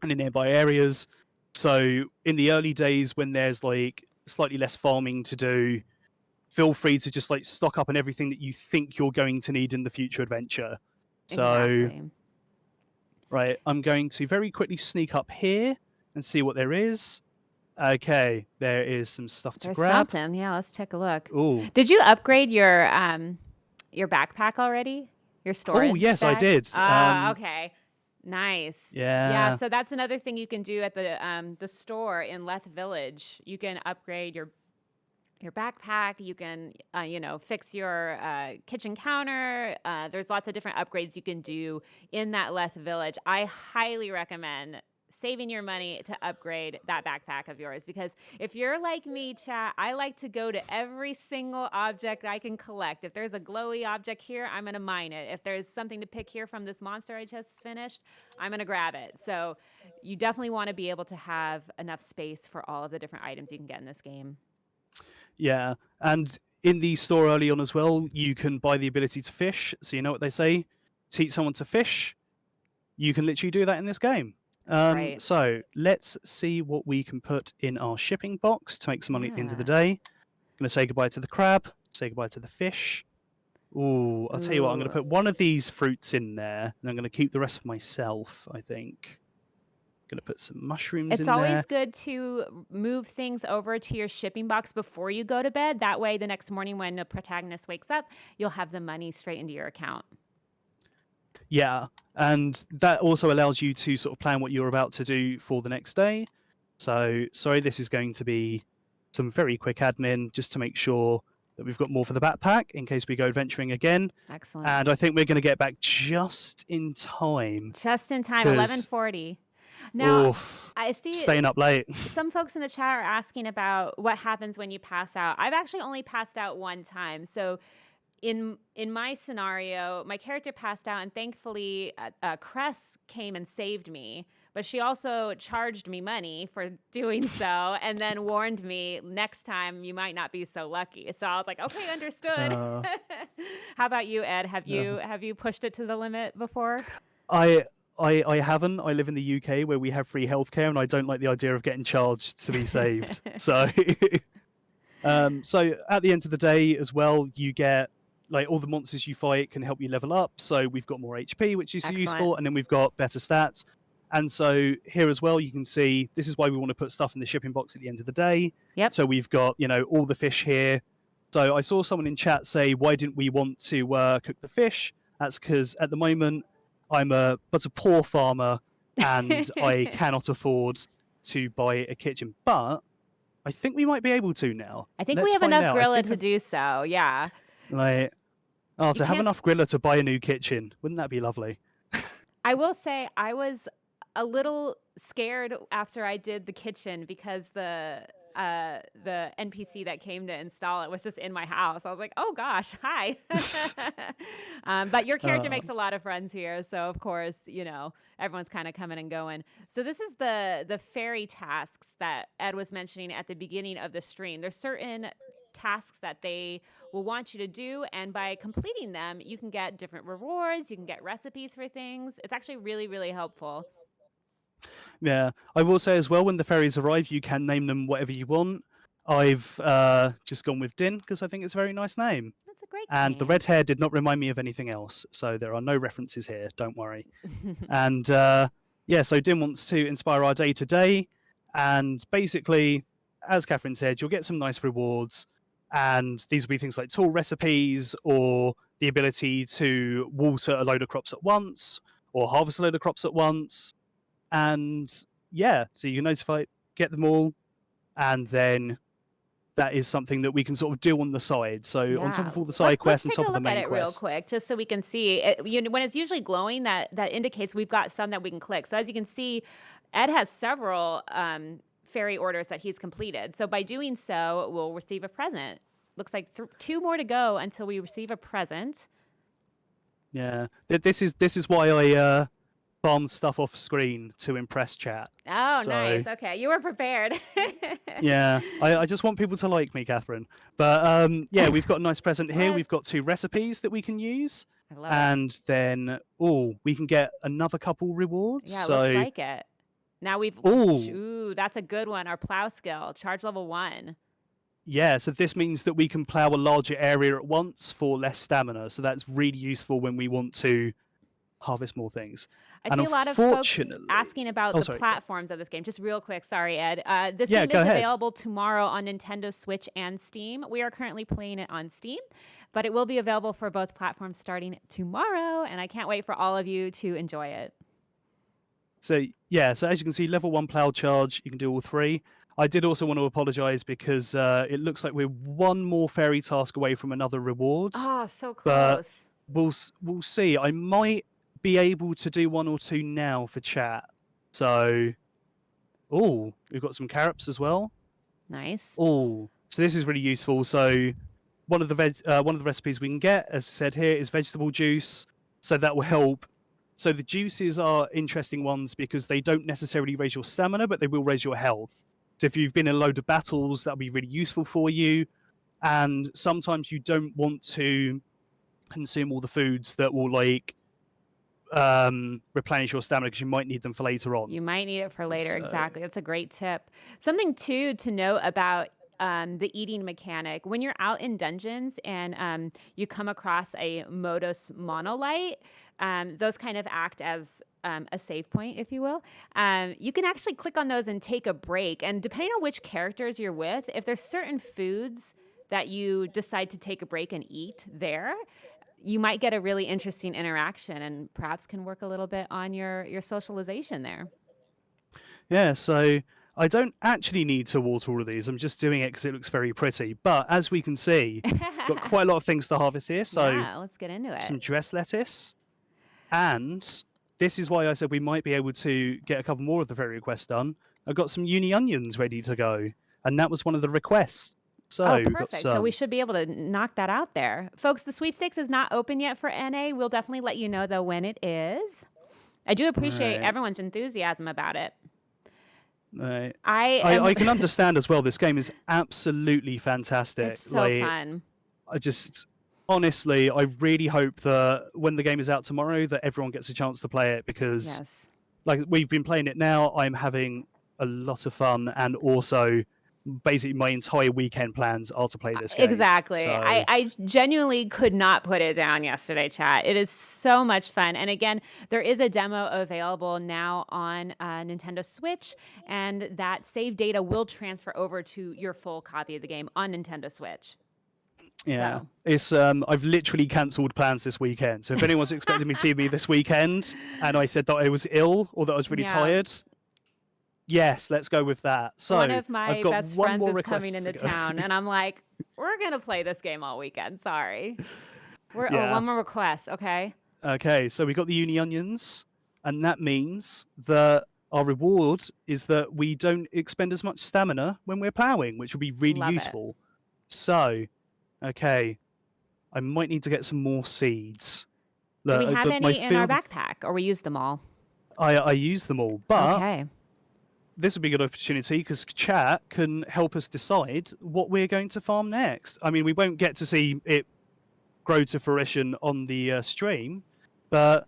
And in nearby areas. So in the early days when there's like slightly less farming to do, feel free to just like stock up on everything that you think you're going to need in the future adventure. So, right, I'm going to very quickly sneak up here and see what there is. Okay, there is some stuff to grab. Something. Yeah, let's take a look. Ooh. Did you upgrade your backpack already? Your storage? Oh, yes, bag? I did. Okay. Nice. Yeah. So that's another thing you can do at the store in Leth Village. You can upgrade your backpack. You can fix your kitchen counter. There's lots of different upgrades you can do in that Leth Village. I highly recommend saving your money to upgrade that backpack of yours, because if you're like me, chat, I like to go to every single object I can collect. If there's a glowy object here, I'm going to mine it. If there's something to pick here from this monster I just finished, I'm going to grab it. So you definitely want to be able to have enough space for all of the different items you can get in this game. Yeah, and in the store early on as well, you can buy the ability to fish. So you know what they say? teach someone to fish, you can literally do that in this game. Right. So let's see what we can put in our shipping box to make some money at the end of the Yeah. day. Going to say goodbye to the crab, say goodbye to the fish. Ooh, I'll tell you what, I'm going to Ooh. put one of these fruits in there, and I'm going to keep the rest for myself, I think. Going to put some mushrooms It's in there. always good to move things over to your shipping box before you go to bed. That way, the next morning when the protagonist wakes up, you'll have the money straight into your account. Yeah, and that also allows you to sort of plan what you're about to do for the next day. So, sorry, this is going to be some very quick admin just to make sure that we've got more for the backpack in case we go adventuring again. Excellent. And I think we're going to get back just in time. Just in time, 'cause- 11:40. Now, Oof, I see staying up late. some folks in the chat are asking about what happens when you pass out. I've actually only passed out one time. So in my scenario, my character passed out, and thankfully, Cress came and saved me. But she also charged me money for doing so, and then warned me next time you might not be so lucky. So I was like, okay, understood. How about you, Ed? Have you pushed it to the limit before? I haven't. I live in the UK where we have free healthcare, and I don't like the idea of getting charged to be saved. So, so at the end of the day, as well, you get like all the monsters you fight can help you level up. So we've got more HP, which is Excellent. useful, and then we've got better stats. And so here as well, you can see this is why we want to put stuff in the shipping box at the end of the day. Yep. So we've got all the fish here. So I saw someone in chat say, why didn't we want to cook the fish? That's because at the moment I'm but a poor farmer and I cannot afford to buy a kitchen. But I think we might be able to now. I think we Let's have find enough out. I grilla think to do so. Yeah. Like, to have can't- enough griller to buy a new kitchen. Wouldn't that be lovely? I will say I was a little scared after I did the kitchen because the NPC that came to install it was just in my house. I was like, oh gosh, hi. But your character makes a lot of friends here, so of course, everyone's kind of coming and going. So this is the fairy tasks that Ed was mentioning at the beginning of the stream. There's certain tasks that they will want you to do, and by completing them, you can get different rewards, you can get recipes for things. It's actually really, really helpful. Yeah, I will say as well, when the fairies arrive, you can name them whatever you want. I've just gone with Din because I think it's a very nice name. That's a great And the name. red hair did not remind me of anything else, so there are no references here, don't worry. And so Din wants to inspire our day to day, and basically, as Catherine said, you'll get some nice rewards, and these will be things like tool recipes, or the ability to water a load of crops at once, or harvest a load of crops at once. And so you can get them all, and then that is something that we can sort of do on the side. So on top of all the side quests and top of the main Let's take a look at it real quests. quick, just so we can see. It, when it's usually glowing, that indicates we've got some that we can click. So as you can see, Ed has several fairy orders that he's completed. So by doing so, we'll receive a present. Looks like 2 more to go until we receive a present. Yeah, this is why I farmed stuff off screen to impress chat. Oh, So- nice. Okay, you were prepared. Yeah, I just want people to like me, Catherine. But we've got a nice present here. What? We've got 2 recipes that we can use, I love it. and then we can get another couple rewards. Yeah, it so looks like it. Now we've. Ooh. Ooh, that's a good one. Our plow skill, charge level 1. yeah, so this means that we can plow a larger area at once for less stamina. So that's really useful when we want to harvest more things. I And see a lot of folks unfortunately- asking about Oh, the sorry. platforms of this game. Just real quick, sorry, Ed. This Yeah, game go is ahead. available tomorrow on Nintendo Switch and Steam. We are currently playing it on Steam, but it will be available for both platforms starting tomorrow, and I can't wait for all of you to enjoy it. So as you can see, level 1 plow charge, you can do all 3. I did also want to apologise because it looks like we're 1 more fairy task away from another reward. Oh, so But- close. We'll see. I might be able to do 1 or 2 now for chat. So, we've got some carrots as well. Nice. So this is really useful. So one of the recipes we can get, as I said here, is vegetable juice. So that will help. So the juices are interesting ones because they don't necessarily raise your stamina, but they will raise your health. So if you've been in a load of battles, that'll be really useful for you. And sometimes you don't want to consume all the foods that will replenish your stamina because you might need them for later on. You might need it for later. So- Exactly. That's a great tip. Something too to note about the eating mechanic. When you're out in dungeons and you come across a Modus monolite, those kind of act as a save point, if you will. You can actually click on those and take a break. And depending on which characters you're with, if there's certain foods that you decide to take a break and eat there, you might get a really interesting interaction and perhaps can work a little bit on your socialization there. Yeah, so I don't actually need to water all of these. I'm just doing it because it looks very pretty. But as we can see, got quite a lot of things to harvest here. So yeah, let's get into it. some dress lettuce. And this is why I said we might be able to get a couple more of the fairy requests done. I've got some uni onions ready to go. And that was one of the requests. So Oh, we've got perfect. So some. we should be able to knock that out there. Folks, the sweepstakes is not open yet for NA. We'll definitely let you know, though, when it is. I do appreciate Right. everyone's enthusiasm about it. Right. I I can understand as well. This game is absolutely fantastic. It's so fun. I just honestly, I really hope that when the game is out tomorrow, that everyone gets a chance to play it because, Yes. like, we've been playing it now. I'm having a lot of fun, and also, basically, my entire weekend plans are to play this game. Exactly. So, I genuinely could not put it down yesterday, chat. It is so much fun. And again, there is a demo available now on Nintendo Switch, and that save data will transfer over to your full copy of the game on Nintendo Switch. yeah, So. it's I've literally cancelled plans this weekend. So if anyone's expecting me to see me this weekend, and I said that I was ill or that I was really Yeah. tired. Yes, let's go with that. So One of my I've got best one friends more is request coming to into go. town, and I'm like, we're going to play this game all weekend. Sorry. Oh, Yeah. one more request. Okay. Okay, so we got the uni onions, and that means that our reward is that we don't expend as much stamina when we're ploughing, which will be really Love it. useful. So, okay, I might need to get some more seeds. Do we have my any in our field- backpack, or we use them all? I use them all, but Okay. this would be a good opportunity because chat can help us decide what we're going to farm next. I mean, we won't get to see it grow to fruition on the stream, but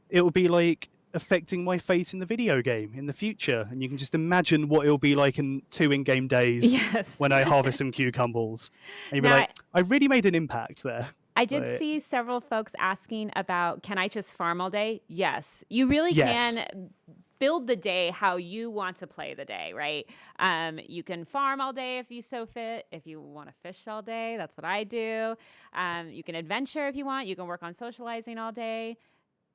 it will be like affecting my fate in the video game in the future. And you can just imagine what it'll be like in 2 in-game days Yes. when I harvest some cucumbers. And you'll be Now, like, I really made an impact there. I did But- see several folks asking about, can I just farm all day? Yes. You really Yes. can build the day how you want to play the day, right? You can farm all day if you so fit. If you want to fish all day, that's what I do. You can adventure if you want. You can work on socializing all day.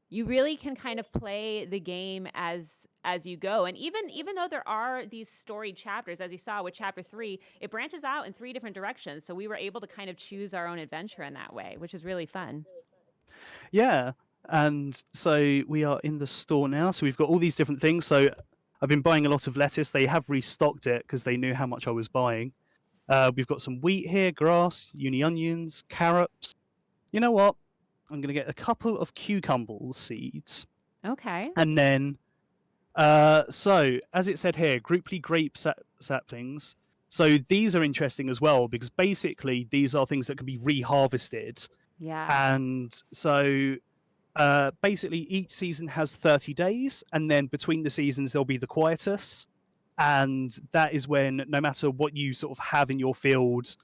You really can kind of play the game as you go. And even though there are these storied chapters, as you saw with chapter 3, it branches out in 3 different directions. So we were able to kind of choose our own adventure in that way, which is really fun. Yeah, and so we are in the store now. So we've got all these different things. So I've been buying a lot of lettuce. They have restocked it because they knew how much I was buying. We've got some wheat here, grass, uni onions, carrots. You know what? I'm going to get a couple of cucumber seeds. Okay. And then, so as it said here, grouply grape saplings. So these are interesting as well because basically these are things that can be reharvested. Yeah. And so basically each season has 30 days, and then between the seasons there'll be the quietus, and that is when no matter what you sort of have in your field,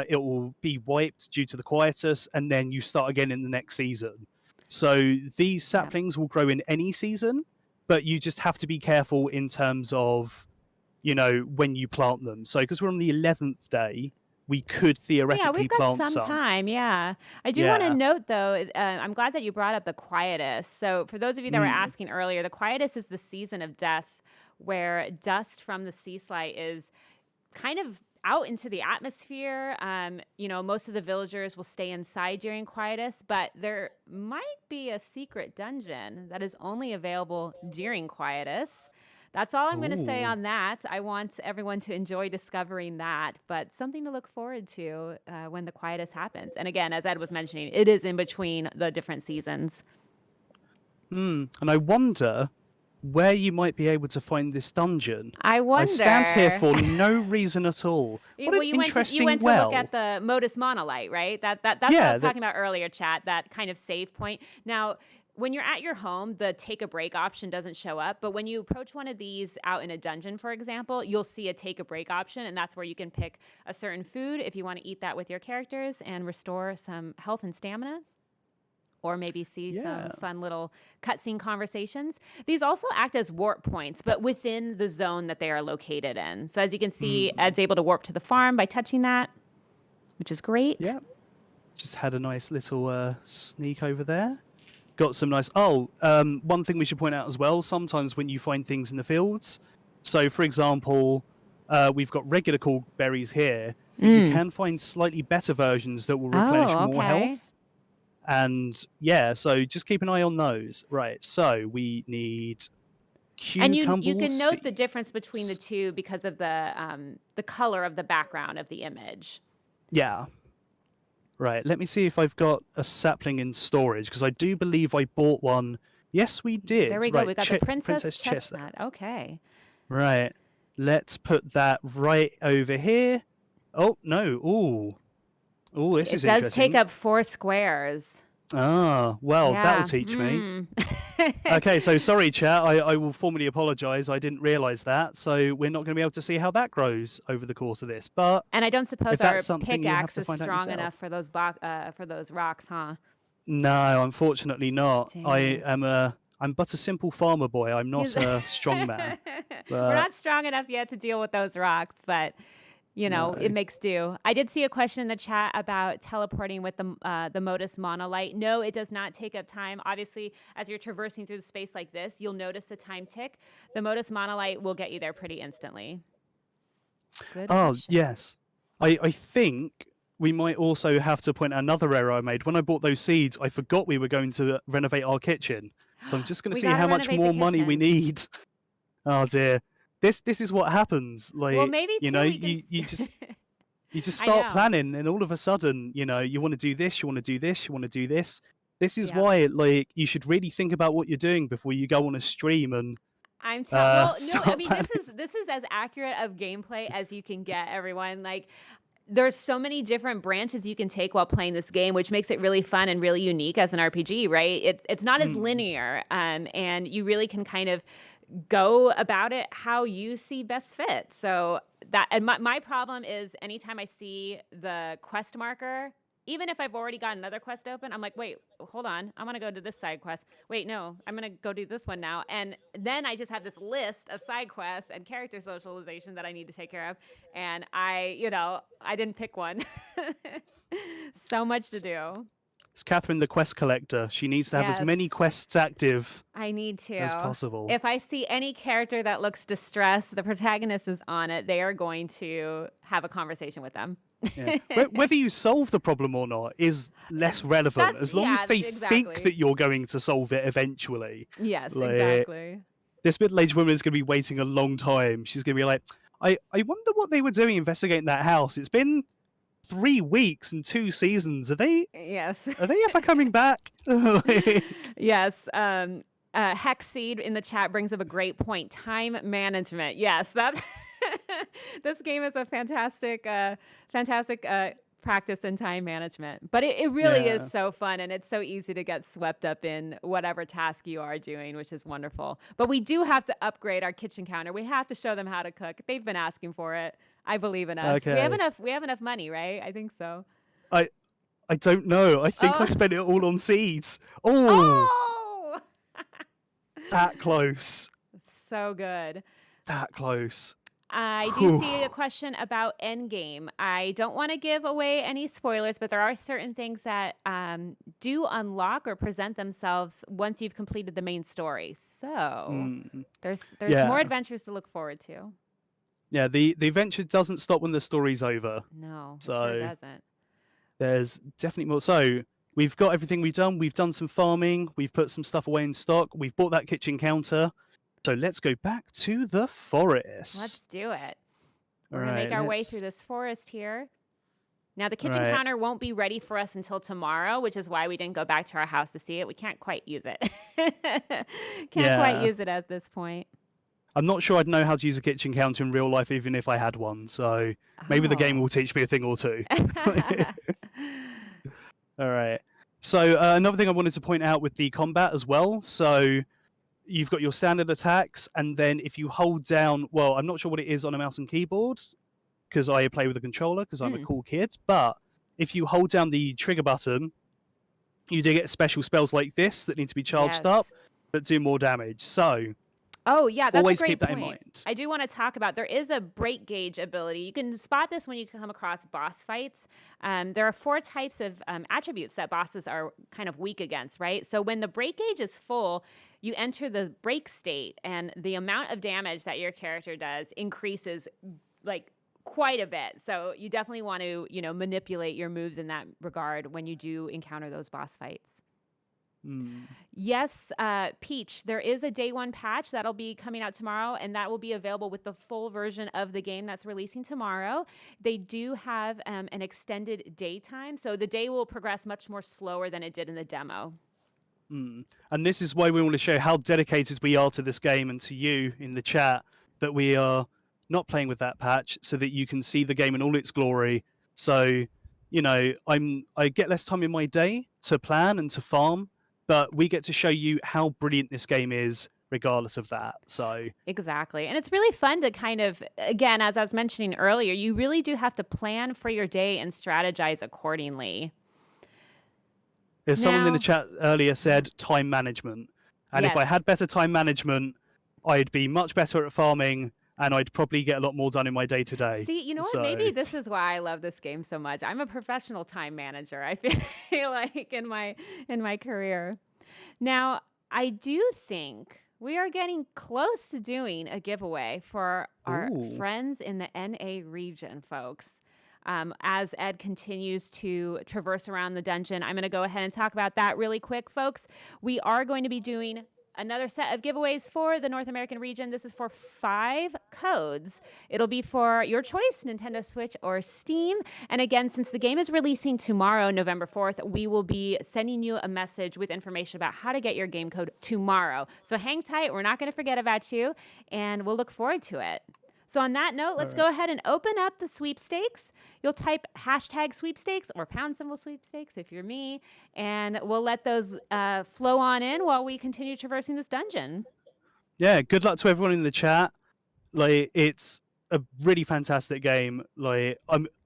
it will be wiped due to the quietus, and then you start again in the next season. So these saplings will grow in any season, but you just have to be careful in terms of, you know, when you plant them. So because we're on the 11th day, we could theoretically Yeah, we've got plant some time. Yeah. I do want to Yeah. note, though, I'm glad that you brought up the quietus. So, for those of you that were asking earlier, the quietus is the season of death where dust from the sea slide is kind of out into the atmosphere. You know, most of the villagers will stay inside during quietus, but there might be a secret dungeon that is only available during quietus. That's all I'm going to say Ooh. on that. I want everyone to enjoy discovering that, but something to look forward to when the quietus happens. And again, as Ed was mentioning, it is in between the different seasons. And I wonder where you might be able to find this dungeon. I wonder. I stand here for no reason at all. What an you went interesting to well. look at the Modus monolite, right? That's what I Yeah, was talking about earlier, chat. That kind of save point. Now, when you're at your home, the take a break option doesn't show up. But when you approach one of these out in a dungeon, for example, you'll see a take a break option. And that's where you can pick a certain food if you want to eat that with your characters and restore some health and stamina. Or maybe see some fun little cutscene conversations. These also act as warp points, but within the zone that they are located in. So as you can see, Ed's able to warp to the farm by touching that, which is great. Yeah. Just had a nice little sneak over there. Got some nice... Oh, one thing we should point out as well, sometimes when you find things in the fields, so for example, we've got regular cool berries here, but you can find slightly better versions that will replenish more health. And yeah, so just keep an eye on those. Right, so we need cucumber And you can note the seeds. difference between the two because of the color of the background of the image. Yeah. Right, let me see if I've got a sapling in storage, because I do believe I bought one. Yes, we did. There we go. Right, We got the Princess Chestnut. Okay. Right, let's put that right over here. Oh, no. Ooh. Ooh, this is It does interesting. take up 4 squares. Ah, well, that'll Yeah. teach me. Okay, so sorry, chat. I will formally apologise. I didn't realise that. So we're not going to be able to see how that grows over the course of this. But And I don't suppose if our that's something you have pickaxe to is find out strong yourself. enough for those rocks, huh? No, unfortunately not. Dang. I'm but a simple farmer boy. I'm not He's- a strong man. We're not strong enough yet to deal with those rocks, but you know, No. it makes do. I did see a question in the chat about teleporting with the Modus monolight. No, it does not take up time. Obviously, as you're traversing through the space like this, you'll notice the time tick. The Modus monolight will get you there pretty instantly. Good Oh, question. yes. I think we might also have to point out another error I made. When I bought those seeds, I forgot we were going to renovate our kitchen. So I'm just going to We see gotta how much renovate the more money we kitchen. need. Oh dear. This is what happens. Like, Well, maybe you too, know, we can you just I start know. planning, and all of a sudden, you know, you want to do this, you want to do this, you want to do this. This is Yep. why, like, you should really think about what you're doing before you go on a stream and I'm telling. Well, no, I start mean planning. this is as accurate of gameplay as you can get, everyone. Like, there's so many different branches you can take while playing this game, which makes it really fun and really unique as an RPG, right? It's not as linear, and you really can kind of go about it how you see best fit. So that, and my problem is anytime I see the quest marker, even if I've already got another quest open, I'm like, wait, hold on, I'm gonna go to this side quest. Wait, no, I'm gonna go do this one now. And then I just have this list of side quests and character socialization that I need to take care of. And I didn't pick one. So much to do. It's Catherine the quest collector. She needs to have as many Yes. quests active I need to. as possible. If I see any character that looks distressed, the protagonist is on it, they are going to have a conversation with them. Yeah. Whether you solve the problem or not is less relevant, That's- as long yeah, as they exactly. think that you're going to solve it eventually. Yes, Like, exactly. This middle-aged woman is going to be waiting a long time. She's going to be like, I wonder what they were doing investigating that house. It's been 3 weeks and 2 seasons. Are they Yes. ever coming back? Yes. Hex Seed in the chat brings up a great point. Time management. Yes, that's this game is a fantastic practice in time management. But it really Yeah. is so fun, and it's so easy to get swept up in whatever task you are doing, which is wonderful. But we do have to upgrade our kitchen counter. We have to show them how to cook. They've been asking for it. I believe in us. We have Okay. enough money, right? I think so. I don't know. I think I Oh. spent it all on seeds. Oh, Oh! that close. So good. That close. I do Whew. see a question about Endgame. I don't want to give away any spoilers, but there are certain things that do unlock or present themselves once you've completed the main story. So Mm. there's Yeah. more adventures to look forward to. Yeah, the adventure doesn't stop when the story's over. No, it So- sure doesn't. There's definitely more. So we've got everything we've done. We've done some farming. We've put some stuff away in stock. We've bought that kitchen counter. So let's go back to the forest. Let's do it. We're All gonna make right, our way let's- through this forest here. Now the kitchen Right. counter won't be ready for us until tomorrow, which is why we didn't go back to our house to see it. We can't quite use it. Can't quite Yeah. use it at this point. I'm not sure I'd know how to use a kitchen counter in real life, even if I had one. So maybe the game Oh. will teach me a thing or two. All right. So another thing I wanted to point out with the combat as well. So you've got your standard attacks, and then if you hold down, well, I'm not sure what it is on a mouse and keyboard because I play with a controller because I'm a cool kid. But if you hold down the trigger button, you do get special spells like this that need to be charged up that do more damage. So oh yeah, that's always a great keep that point. in mind. I do want to talk about, there is a break gauge ability. You can spot this when you come across boss fights. There are 4 types of attributes that bosses are kind of weak against, right? So when the break gauge is full, you enter the break state, and the amount of damage that your character does increases like quite a bit. So you definitely want to, manipulate your moves in that regard when you do encounter those boss fights. Yes, Peach, there is a day 1 patch that'll be coming out tomorrow, and that will be available with the full version of the game that's releasing tomorrow. They do have an extended daytime, so the day will progress much more slower than it did in the demo. And this is why we want to show how dedicated we are to this game, and to you in the chat, that we are not playing with that patch, so that you can see the game in all its glory. So, I get less time in my day to plan and to farm, but we get to show you how brilliant this game is regardless of that. So exactly. And it's really fun to kind of, again, as I was mentioning earlier, you really do have to plan for your day and strategize accordingly. There's someone in the chat earlier said time management. And if I had better time management, I'd be much better at farming, and I'd probably get a lot more done in my day-to-day. See, you know what? Maybe this is why I love this game so much. I'm a professional time manager, I feel like, in my career. Now, I do think we are getting close to doing a giveaway for our friends in the NA region, folks. As Ed continues to traverse around the dungeon, I'm going to go ahead and talk about that really quick, folks. We are going to be doing another set of giveaways for the North American region. This is for 5 codes. It'll be for your choice, Nintendo Switch or Steam. And again, since the game is releasing tomorrow, November 4th, we will be sending you a message with information about how to get your game code tomorrow. So hang tight. We're not going to forget about you, and we'll look forward to it. So on that note, let's go ahead and open up the sweepstakes. You'll type #sweepstakes or #sweepstakes if you're me, and we'll let those flow on in while we continue traversing this dungeon. Yeah, good luck to everyone in the chat. Like, it's a really fantastic game. Like,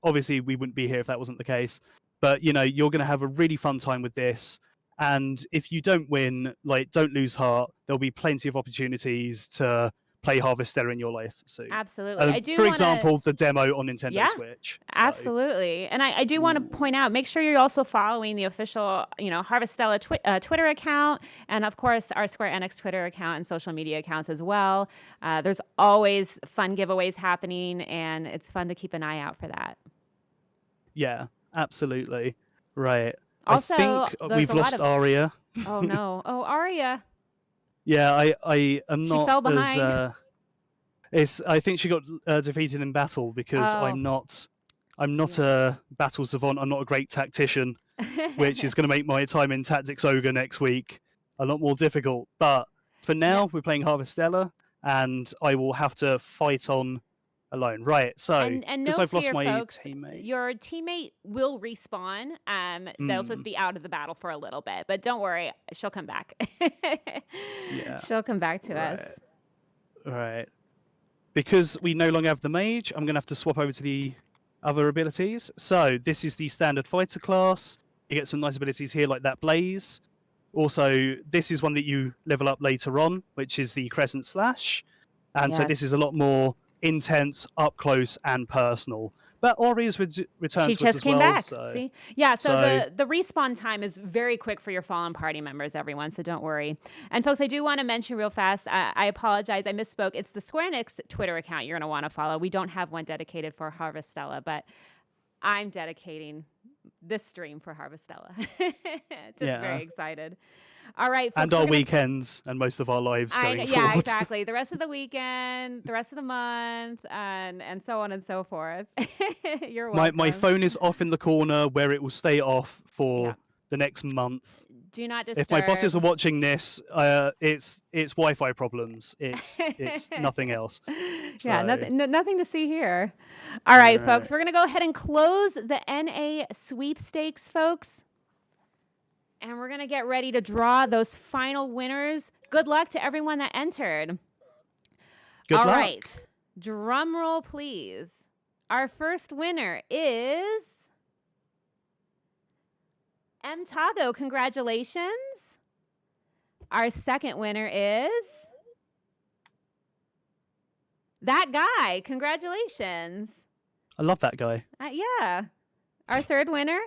obviously we wouldn't be here if that wasn't the case, but you're going to have a really fun time with this. And if you don't win, don't lose heart. There'll be plenty of opportunities to play Harvestella in your life. So absolutely. I do for example, the demo on Nintendo Switch. So. Absolutely. And I do want to point out, make sure you're also following the official, Harvestella Twitter account, and of course our Square Enix Twitter account and social media accounts as well. There's always fun giveaways happening, and it's fun to keep an eye out for that. Yeah, absolutely. Right. Also, I think we've lost Aria. Oh no. Oh, Aria. Yeah, I am not. She fell behind. I think she got defeated in battle because I'm not a battle savant. I'm not a great tactician, which is going to make my time in Tactics Ogre next week a lot more difficult. But for now, we're playing Harvestella, and I will have to fight on alone. Right. So and no I've fear, lost my folks, teammate. your teammate will respawn. They'll just be out of the battle for a little bit, but don't worry, she'll come back. Yeah, she'll come back to us. Right. Because we no longer have the mage, I'm going to have to swap over to the other abilities. So this is the standard fighter class. You get some nice abilities here like that blaze. Also, this is one that you level up later on, which is the crescent slash. And so this is a lot more intense, up close, and personal. But Ori's returned she to us just as came well. back. So. See, yeah. So the respawn time is very quick for your fallen party members, everyone. So don't worry. And folks, I do want to mention real fast. I apologize, I misspoke. It's the Square Enix Twitter account you're going to want to follow. We don't have one dedicated for Harvestella, but I'm dedicating this stream for Harvestella. Just very excited. All right, folks, and our weekends and most of our lives going forward. Yeah, exactly. The rest of the weekend, the rest of the month, and so on and so forth. You're welcome. My phone is off in the corner where it will stay off for the next month. Do not disturb. If my bosses are watching this, it's Wi-Fi problems. It's nothing else. So. Yeah, nothing to see here. All right, folks, we're gonna go ahead and close the NA sweepstakes, folks. And we're going to get ready to draw those final winners. Good luck to everyone that entered. Good All luck. right. Drum roll, please. Our first winner is M. Tago. Congratulations. Our second winner is that guy. Congratulations. I love that guy. Yeah. Our third winner,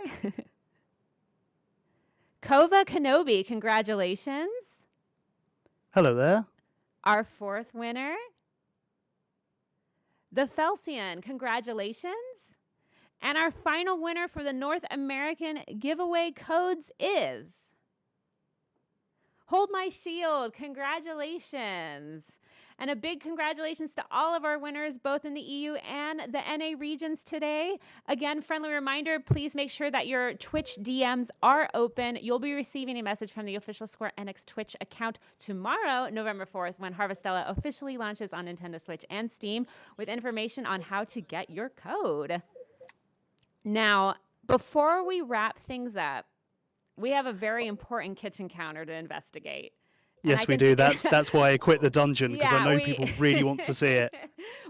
Kova Kenobi. Congratulations. Hello there. Our fourth winner, the Felsian. Congratulations. And our final winner for the North American giveaway codes is Hold My Shield. Congratulations. And a big congratulations to all of our winners, both in the EU and the NA regions today. Again, friendly reminder, please make sure that your Twitch DMs are open. You'll be receiving a message from the official Square Enix Twitch account tomorrow, November 4th, when Harvestella officially launches on Nintendo Switch and Steam with information on how to get your code. Now, before we wrap things up, we have a very important kitchen counter to investigate. Yes, we do. That's why I quit the dungeon, because I know people really want to see it.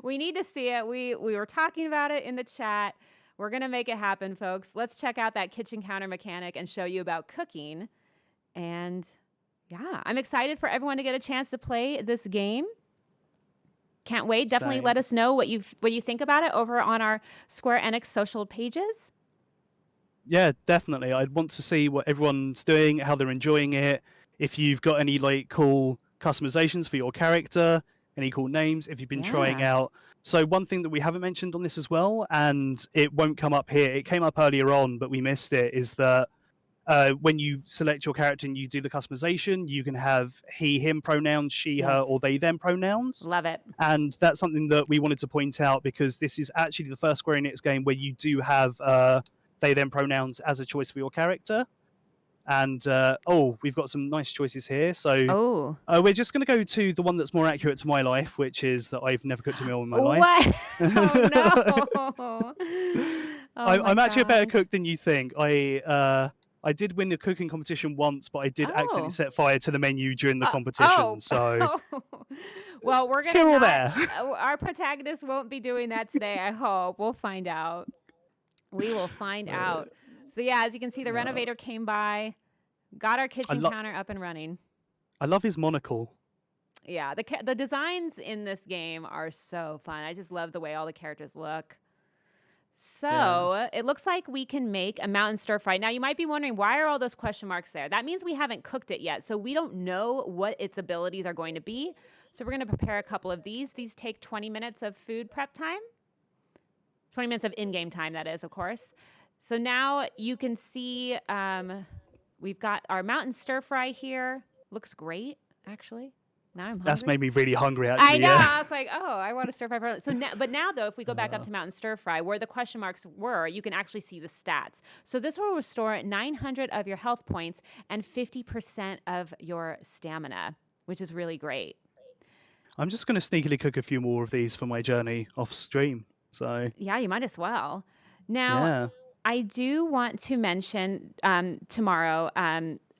We need to see it. We were talking about it in the chat. We're going to make it happen, folks. Let's check out that kitchen counter mechanic and show you about cooking. And yeah, I'm excited for everyone to get a chance to play this game. Can't wait. Definitely let us know what you think about it over on our Square Enix social pages. Yeah, definitely. I'd want to see what everyone's doing, how they're enjoying it. If you've got any like cool customizations for your character, any cool names, if you've been trying out. So one thing that we haven't mentioned on this as well, and it won't come up here, it came up earlier on, but we missed it, is that when you select your character and you do the customization, you can have he, him pronouns, she, her, or they, them pronouns. Love it. And that's something that we wanted to point out, because this is actually the first Square Enix game where you do have they, them pronouns as a choice for your character. And we've got some nice choices here. So we're just going to go to the one that's more accurate to my life, which is that I've never cooked a meal in my life. Oh, no. I'm actually a better cook than you think. I did win the cooking competition once, but I did accidentally set fire to the menu during the competition. Well, we're going to our protagonist won't be doing that today, I hope. We'll find out. We will find out. So yeah, as you can see, the renovator came by, got our kitchen counter up and running. I love his monocle. Yeah, the designs in this game are so fun. I just love the way all the characters look. So it looks like we can make a mountain stir fry. Now you might be wondering, why are all those question marks there? That means we haven't cooked it yet. So we don't know what its abilities are going to be. So we're going to prepare a couple of these. These take 20 minutes of food prep time. 20 minutes of in-game time, that is, of course. So now you can see we've got our mountain stir fry here. Looks great, actually. Now I'm hungry. That's made me really hungry, actually. I know. I was like, I want to stir fry. So now, though, if we go back up to mountain stir fry, where the question marks were, you can actually see the stats. So this will restore 900 of your health points and 50% of your stamina, which is really great. I'm just going to sneakily cook a few more of these for my journey off stream. So yeah, you might as well. Now, I do want to mention tomorrow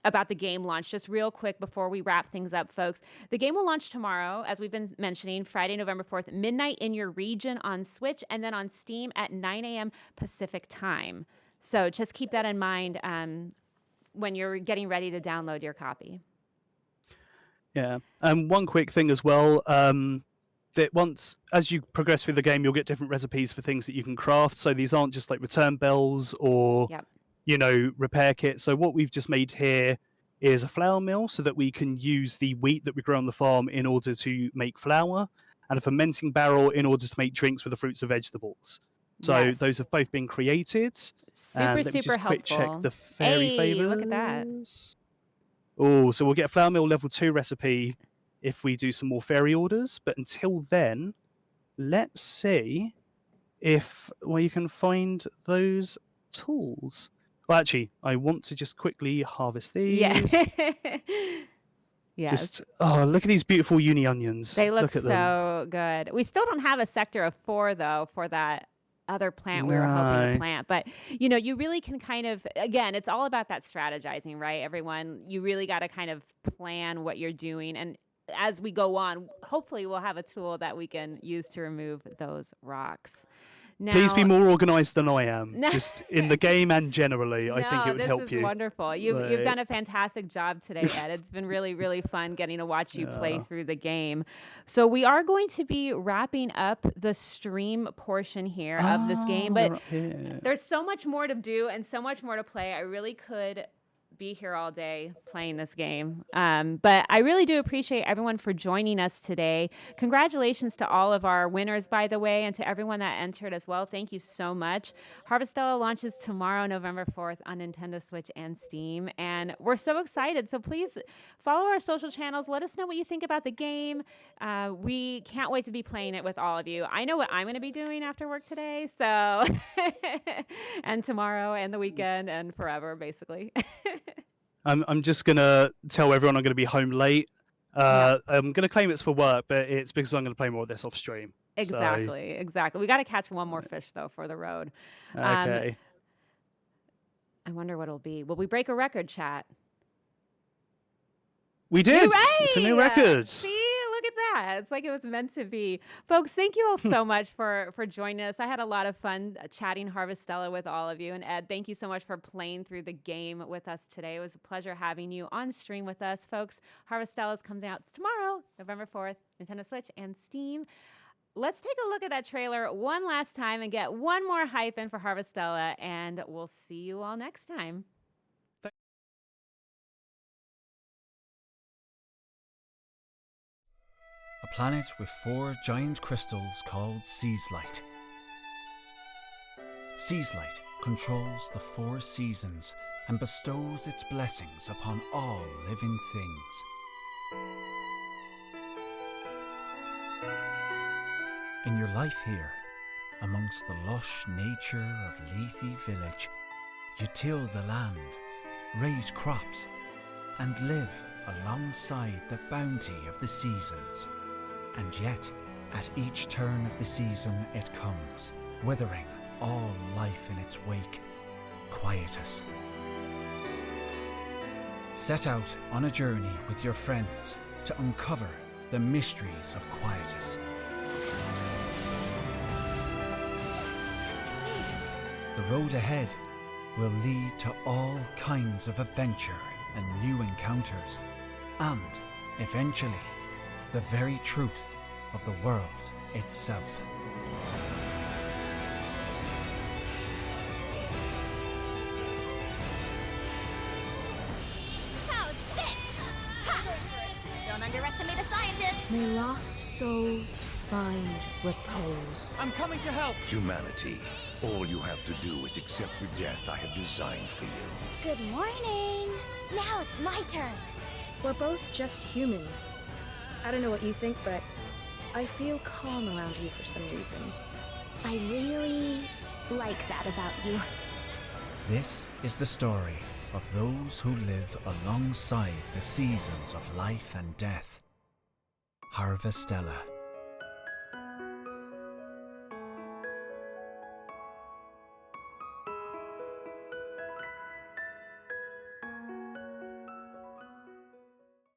about the game launch, just real quick before we wrap things up, folks. The game will launch tomorrow, as we've been mentioning, Friday, November 4th, midnight in your region on Switch, and then on Steam at 9 a.m. Pacific time. So just keep that in mind when you're getting ready to download your copy. Yeah. One quick thing as well. That once, as you progress through the game, you'll get different recipes for things that you can craft. So these aren't just like return bells or, repair kits. So what we've just made here is a flour mill so that we can use the wheat that we grow on the farm in order to make flour, and a fermenting barrel in order to make drinks with the fruits and vegetables. So those have both been created. Super helpful. Quick check the fairy favors. Look at that. Oh, so we'll get a flour mill level 2 recipe if we do some more fairy orders. But until then, let's see if you can find those tools. Well, actually, I want to just quickly harvest these. Yes. Look at these beautiful uni onions. They look at so good. We still don't have a sector of 4, though, for that other plant we were hoping No. to plant. But, you know, you really can kind of, again, it's all about that strategizing, right? Everyone, you really got to kind of plan what you're doing. And as we go on, hopefully we'll have a tool that we can use to remove those rocks. Now, Please be more organized than I am. Just in the game and generally, I think it would help this you. is wonderful. You've Right. done a fantastic job today, Ed. It's been really, really fun getting to watch you play Yeah. through the game. So we are going to be wrapping up the stream portion here of this game, but they're up here. there's so much more to do and so much more to play. I really could be here all day playing this game. But I really do appreciate everyone for joining us today. Congratulations to all of our winners, by the way, and to everyone that entered as well. Thank you so much. Harvestella launches tomorrow, November 4th on Nintendo Switch and Steam. And we're so excited. So please follow our social channels. Let us know what you think about the game. We can't wait to be playing it with all of you. I know what I'm going to be doing after work today. So, and tomorrow and the weekend and forever, basically. I'm just gonna tell everyone I'm gonna be home late. I'm gonna claim it's for work, but it's because I'm gonna play more of this off stream. Exactly. We got to catch one more fish though for the road. Okay. I wonder what it'll be. Will we break a record, chat? We did. It's a new record. See, look at that. It's like it was meant to be. Folks, thank you all so much for joining us. I had a lot of fun chatting Harvestella with all of you. And Ed, thank you so much for playing through the game with us today. It was a pleasure having you on stream with us, folks. Harvestella's comes out tomorrow, November 4th, Nintendo Switch and Steam. Let's take a look at that trailer one last time and get one more hype in for Harvestella, and we'll see you all next time. A planet with 4 giant crystals called Seaslight. Seaslight controls the 4 seasons and bestows its blessings upon all living things. In your life here, amongst the lush nature of Lethe Village, you till the land, raise crops, and live alongside the bounty of the seasons. And yet, at each turn of the season it comes, withering all life in its wake. Quietus. Set out on a journey with your friends to uncover the mysteries of Quietus. The road ahead will lead to all kinds of adventure and new encounters, and eventually, the very truth of the world itself. How's this? Ha! Don't underestimate a scientist. May lost souls find repose. I'm coming to help! Humanity, all you have to do is accept the death I have designed for you. Good morning. Now it's my turn. We're both just humans. I don't know what you think, but I feel calm around you for some reason. I really like that about you. This is the story of those who live alongside the seasons of life and death. Harvestella.